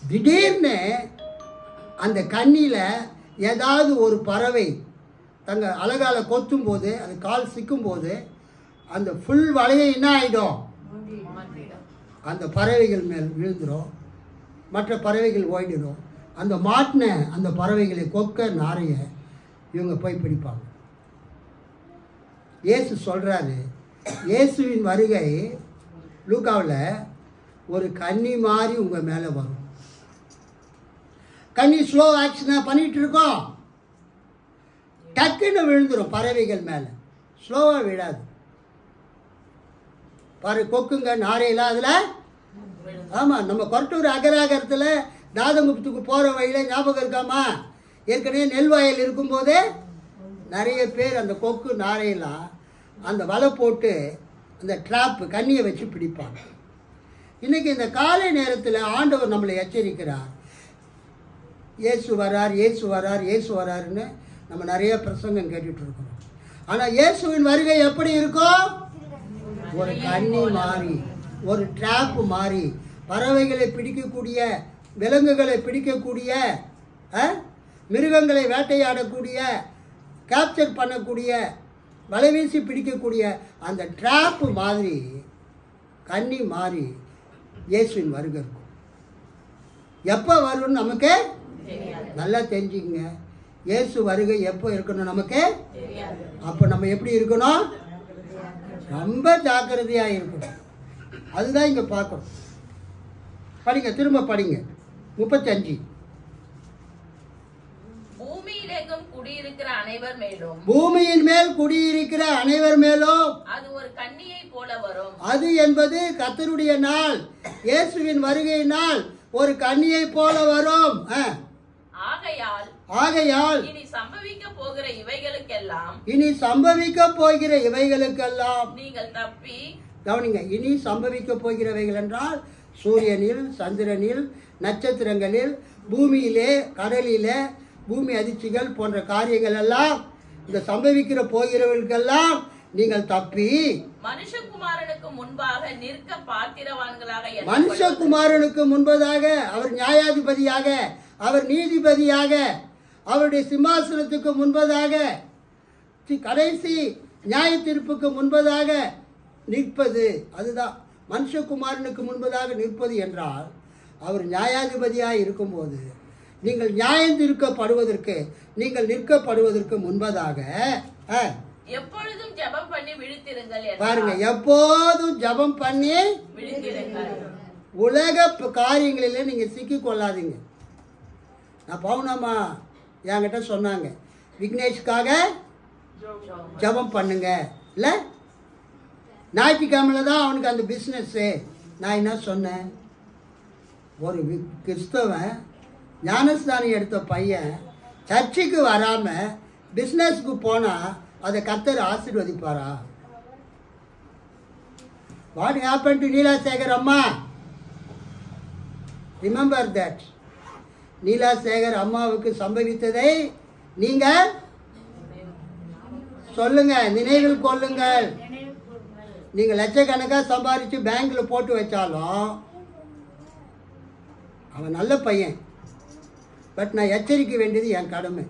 திடீர்னு அந்த கண்ணியில் ஏதாவது ஒரு பறவை தங்க அழகால கொத்தும்போது அது கால் சிக்கும்போது அந்த ஃபுல் வலையை என்ன ஆகிடும்? அந்த பறவைகள் மேல் விழுந்துடும், மற்ற பறவைகள் ஓடிடும். அந்த மாட்டின அந்த பறவைகளை கொக்க நாரைய இவங்க போய் பிடிப்பாங்க. இயேசு சொல்கிறாரு, இயேசுவின் வருகை லூக்காவில் ஒரு கன்னி மாதிரி உங்கள் மேலே வரும். கன்னி ஸ்லோ ஆக்ஷனாக பண்ணிகிட்டு இருக்கோம், டக்குன்னு விழுந்துடும் பறவைகள் மேலே, ஸ்லோவாக விழாது. பாரு, கொக்குங்க நாரையெல்லாம் அதில். ஆமாம், நம்ம கொரட்டூர் அகராகரத்தில் தாதங்குப்துக்கு போகிற வழியில் ஞாபகம் இருக்காமா? ஏற்கனவே நெல் வயல் இருக்கும்போதே நிறைய பேர் அந்த கொக்கு நாரையெல்லாம் அந்த வலை போட்டு அந்த ட்ராப்பு கண்ணியை வச்சு பிடிப்பாங்க. இன்றைக்கி இந்த காலை நேரத்தில் ஆண்டவர் நம்மளை எச்சரிக்கிறார். இயேசு வரார், இயேசு வரார், இயேசு வராருன்னு நம்ம நிறைய பிரசங்கம் கேட்டுட்ருக்கோம். ஆனால் இயேசுவின் வருகை எப்படி இருக்கும்? ஒரு கண்ணி மாறி, ஒரு ட்ராப்பு மாறி, பறவைகளை பிடிக்கக்கூடிய, விலங்குகளை பிடிக்கக்கூடிய, மிருகங்களை வேட்டையாடக்கூடிய, கேப்சர் பண்ணக்கூடிய, வலைவீசி பிடிக்கக்கூடிய அந்த ட்ராப்பு மாதிரி, கண்ணி மாறி இயேசுவின் வருகை இருக்கும். எப்போ வரும்னு நமக்கு நல்லா தெரிஞ்சுக்கங்க. இயேசு வருகை எப்போ இருக்கணும் நமக்கு? அப்போ நம்ம எப்படி இருக்கணும்? ரொம்ப ஜாக்கிரதையாக இருக்கணும். அதுதான் இங்கே பார்க்கணும். படிங்க, திரும்ப படிங்க. 35. பூமியிலெங்கும் குடியிருக்கிற அனைவர் மேலும், பூமியின் மேல் குடியிருக்கிற அனைவர் மேலும் அது ஒரு கன்னியை போல வரும். அது என்பது கர்த்தருடைய நாள், இயேசுவின் வருகை நாள் ஒரு கன்னியை போல வரும். ஆகையால் இனி சம்பவிக்க போகிற இவைகளுக்கெல்லாம், இனி சம்பவிக்க போகிற இவைகளுக்கெல்லாம் நீங்கள் தப்பி கவனிங்க. இனி சம்பவிக்க போகிறவைகள் என்றால் சூரியனில், சந்திரனில், நட்சத்திரங்களில், பூமியிலே, கடலிலே, பூமி அதிர்ச்சிகள் போன்ற காரியங்கள் எல்லாம், இந்த சம்பவிக்கிற போகிறவர்களுக்கெல்லாம் நீங்கள் தப்பி மனுஷகுமாரனுக்கு முன்பாக நிற்க பாத்திரவான்களாக, மனுஷகுமாரனுக்கு முன்பதாக அவர் நியாயாதிபதியாக, அவர் நீதிபதியாக, அவருடைய சிம்மாசனத்துக்கு முன்பதாக, கடைசி நியாய தீர்ப்புக்கு முன்பதாக நிற்பது. அதுதான் மனுஷகுமாரனுக்கு முன்பதாக நிற்பது என்றால், அவர் நியாயாதிபதியாக இருக்கும்போது நீங்கள் நியாயம் தீர்க்கப்படுவதற்கு, நீங்கள் நிற்கப்படுவதற்கு முன்பதாக எப்பொழுதும் ஜெபம் பண்ணி விழித்திருங்கள். பாருங்க, எப்போதும் ஜெபம் பண்ணி விழித்திருங்கள். உலக காரியங்களிலே நீங்கள் சிக்கி கொள்ளாதீங்க. நான் பவுனம்மா என்கிட்ட சொன்னாங்க, விக்னேஷ்காக ஜெபம் பண்ணுங்க. இல்லை, ஞாயிற்றுக்கிழமையில் தான் அவனுக்கு அந்த பிஸ்னஸ்ஸு. நான் என்ன சொன்னேன்? ஒரு கிறிஸ்தவன் ஞானஸ்தானம் எடுத்த பையன் சர்ச்சுக்கு வராமல் பிஸ்னஸ்க்கு போனால் அதை கர்த்தர் ஆசீர்வதிப்பாரா? வாட் ஹேப்பன் டு நீலாசேகர் அம்மா? Remember that. நீலாசேகர் அம்மாவுக்கு சம்பவித்ததை நீங்கள் சொல்லுங்க, நினைவில் கொள்ளுங்கள். நீங்கள் லட்சக்கணக்காக சம்பாதிச்சு பேங்க்கில் போட்டு வச்சாலும் அவன் நல்ல பையன். பட் நான் எச்சரிக்க வேண்டியது என் கடமை.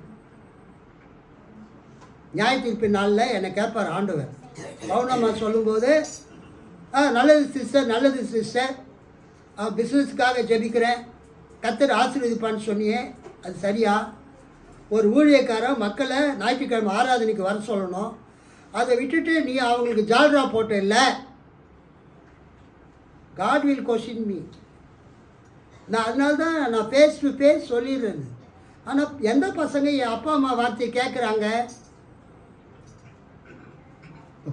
நியாய தீர்ப்பு நாளில் என்னை கேட்பார் ஆண்டவர். பவுனம்மா சொல்லும்போது, நல்லது சிஸ்டர், நல்லது சிஸ்டர், பிஸ்னஸ்க்காக ஜெபிக்கிறேன், கர்த்தர் ஆசீர்வதிப்பான்னு சொன்னியே, அது சரியா? ஒரு ஊழியக்காரன் மக்களை ஞாயிற்றுக்கிழமை ஆராதனைக்கு வர சொல்லணும், அதை விட்டுட்டு நீ அவங்களுக்கு ஜால்ரா போட்ட இல்லை. God will question me. நான் அதனால தான் நான் ஃபேஸ் டு ஃபேஸ் சொல்லிடுறது. ஆனால் எந்த பசங்க என் அப்பா அம்மா வார்த்தையை கேட்குறாங்க?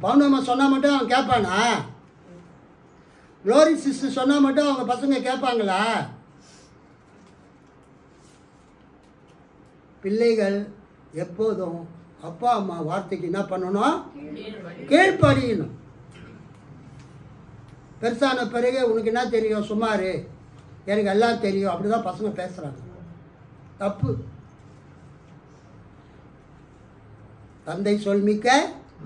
பவுனம்மா சொன்னால் மட்டும் அவன் கேட்பானா? க்ளோரி சிஸ்டர் சொன்னால் மட்டும் அவங்க பசங்க கேட்பாங்களா? பிள்ளைகள் எப்போதும் அப்பா அம்மா வார்த்தைக்கு என்ன பண்ணணும்? கீழ்ப்படியணும். பெருசான பிறகு உனக்கு என்ன தெரியும், சுமார் எனக்கு எல்லாம் தெரியும், அப்படிதான் பசங்க பேசுகிறாங்க. தப்பு. தந்தை சொல் மிக்க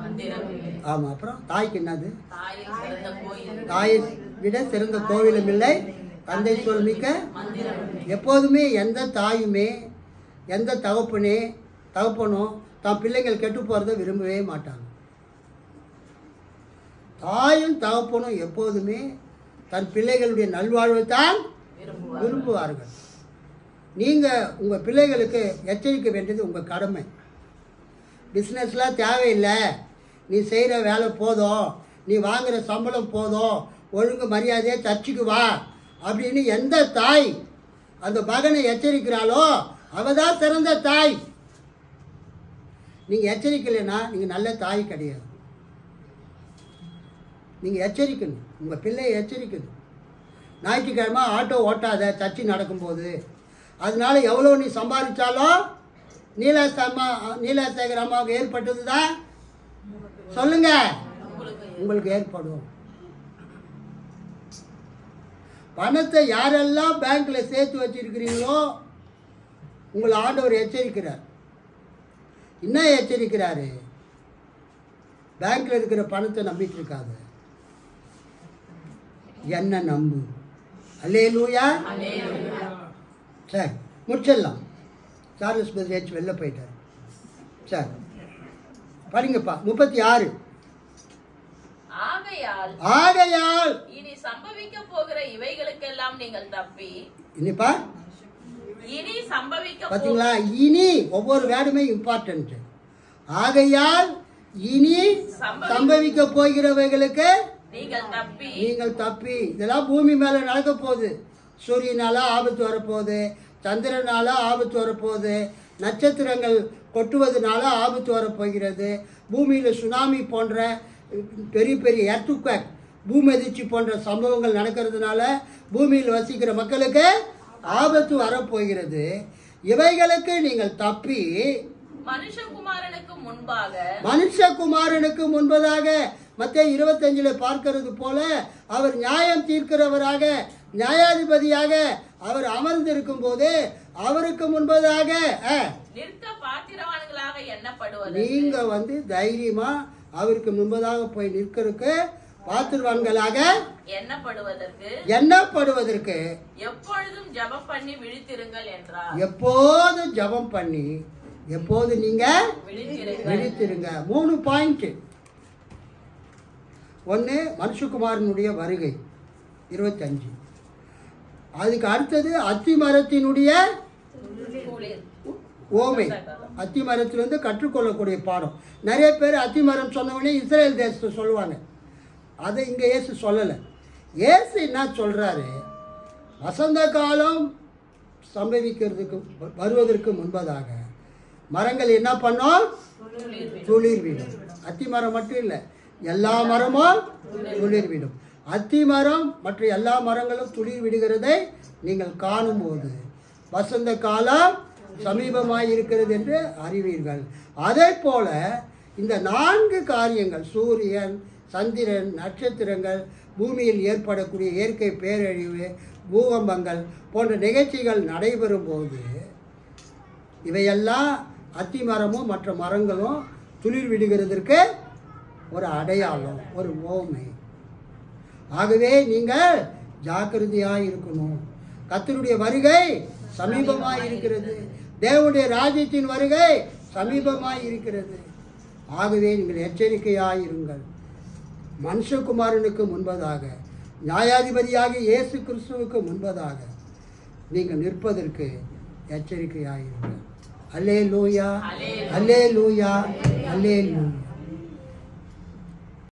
மந்திரமில்லை. ஆமாம். அப்புறம் தாய்க்கு என்னது? தாயை சிறந்த கோயில் தாயை விட சிறந்த கோவிலும் இல்லை, தந்தை சொல் மிக்க மந்திரமில்லை. எப்போதுமே எந்த தாயுமே எந்த தகப்பனோ தான் பிள்ளைகள் கெட்டு போகிறத விரும்பவே மாட்டாங்க. தாயும் தகப்பனும் எப்போதுமே தன் பிள்ளைகளுடைய நல்வாழ்வை தான் விரும்புவார்கள். நீங்கள் உங்கள் பிள்ளைகளுக்கு எச்சரிக்க வேண்டியது உங்கள் கடமை. பிஸ்னஸ்லாம் தேவையில்லை, நீ செய்கிற வேலை போதும், நீ வாங்குகிற சம்பளம் போதும், ஒழுங்கு மரியாதையாக சர்ச்சுக்கு வா அப்படின்னு எந்த தாய் அந்த மகனை எச்சரிக்கிறாளோ அவள் தான் சிறந்த தாய். நீங்கள் எச்சரிக்கலைன்னா நீங்கள் நல்ல தாய் கிடையாது. நீங்கள் எச்சரிக்கணும், உங்கள் பிள்ளையை எச்சரிக்கணும். ஞாயிற்றுக்கிழமை ஆட்டோ ஓட்டாத சர்ச்சை நடக்கும்போது, அதனால எவ்வளோ நீ சம்பாதிச்சாலும் நீலாசேகர் அம்மாவுக்கு ஏற்பட்டது தான் சொல்லுங்க, உங்களுக்கு ஏற்படும். பணத்தை யாரெல்லாம் பேங்க்ல சேர்த்து வச்சிருக்கிறீங்களோ உங்களை ஆண்டவர் எச்சரிக்கிறார். என்ன எச்சரிக்கிறாரு? பேங்க்ல இருக்கிற பணத்தை நம்பிட்டு இருக்காது, என்ன நம்பு. அல்லேலூயா. சரி, முடிச்சிடலாம். சார்லஸ் பெர்ஜ் வெளில போயிட்டார். சரி படிங்கப்பா. 36. ஆகையால் இனி சம்பவிக்க போகிற இவைகளுக்கெல்லாம் நீங்கள் தப்பி. இனிப்பா இனி சம்பவிக்க பார்த்தீங்களா? இனி ஒவ்வொரு வேர்டுமே இம்பார்ட்டன்ட். ஆகையால் இனி சம்பவிக்க போகிறவைகளுக்கு நீங்கள் தப்பி. இதெல்லாம் பூமி மேலே நடக்க போகுது. சூரியனால ஆபத்து வரப்போகுது, சந்திரனால ஆபத்து வரப்போகுது, நட்சத்திரங்கள் கொட்டுவதனால ஆபத்து வரப்போகிறது, பூமியில் சுனாமி போன்ற பெரிய பெரிய எர்த்குவேக், பூமி அதிர்ச்சி போன்ற சம்பவங்கள் நடக்கிறதுனால பூமியில் வசிக்கிற மக்களுக்கு ஆபத்து வரப்போகிறது. இவைகளுக்கு நீங்கள் தப்பி மனுஷகுமாரனுக்கு முன்பதாக மத்தேயு 25 பார்க்கிறது போல அவர் நியாயம் தீர்க்கிறவராக நியாயாதிபதியாக அவர் அமர்ந்திருக்கும் போது அவருக்கு முன்பதாக நீங்க தைரியமா அவருக்கு முன்பதாக போய் நிற்கிறதுக்கு பாத்திரவான்களாக எண்ணப்படுவதற்கு எப்பொழுதும் ஜெபம் பண்ணி விழித்திருங்கள் என்றார். எப்போதும் ஜெபம் பண்ணி எப்போது நீங்க விழித்திருங்க. 3 பாயிண்ட். 1 மனுஷகுமாரனுடைய வருகை 25. அதுக்கு அடுத்தது அத்திமரத்தினுடைய ஓமை. அத்திமரத்திலிருந்து கற்றுக்கொள்ளக்கூடிய பாடம். நிறைய பேர் அத்திமரம் சொன்னவொடனே இஸ்ரேல் தேசத்தை சொல்லுவாங்க. அதை இங்கே இயேசு சொல்லலை. இயேசு என்ன சொல்கிறாரு? வசந்த காலம் சம்பவிக்கிறதுக்கு வருவதற்கு முன்பதாக மரங்கள் என்ன பண்ணோம்? துளிர் விடும். அத்திமரம் மட்டும் இல்லை, எல்லா மரமும் துளிர் விடும். அத்திமரம் மற்ற எல்லா மரங்களும் துளிர் விடுகிறதை நீங்கள் காணும்போது வசந்த காலம் சமீபமாய் இருக்கிறது என்று அறிவீர்கள். அதே போல இந்த 4 காரியங்கள், சூரியன், சந்திரன், நட்சத்திரங்கள், பூமியில் ஏற்படக்கூடிய இயற்கை பேரழிவு, பூகம்பங்கள் போன்ற நிகழ்ச்சிகள் நடைபெறும் போது இவையெல்லாம் அத்திமரமும் மற்ற மரங்களும் துளிர் விடுகிறதற்கு ஒரு அடையாளம், ஒரு ஓமை. ஆகவே நீங்கள் ஜாக்கிரதையாக இருக்கணும். கர்த்தருடைய வருகை சமீபமாக இருக்கிறது. தேவனுடைய ராஜ்யத்தின் வருகை சமீபமாக இருக்கிறது. ஆகவே நீங்கள் எச்சரிக்கையாக இருங்கள். மனுஷகுமாரனுக்கு முன்பதாக, நியாயாதிபதியாக இயேசு கிறிஸ்துவுக்கு முன்பதாக நீங்கள் நிற்பதற்கு எச்சரிக்கையாக இருங்கள். அல்லேலூயா, அல்லேலூயா, அல்லேலூயா.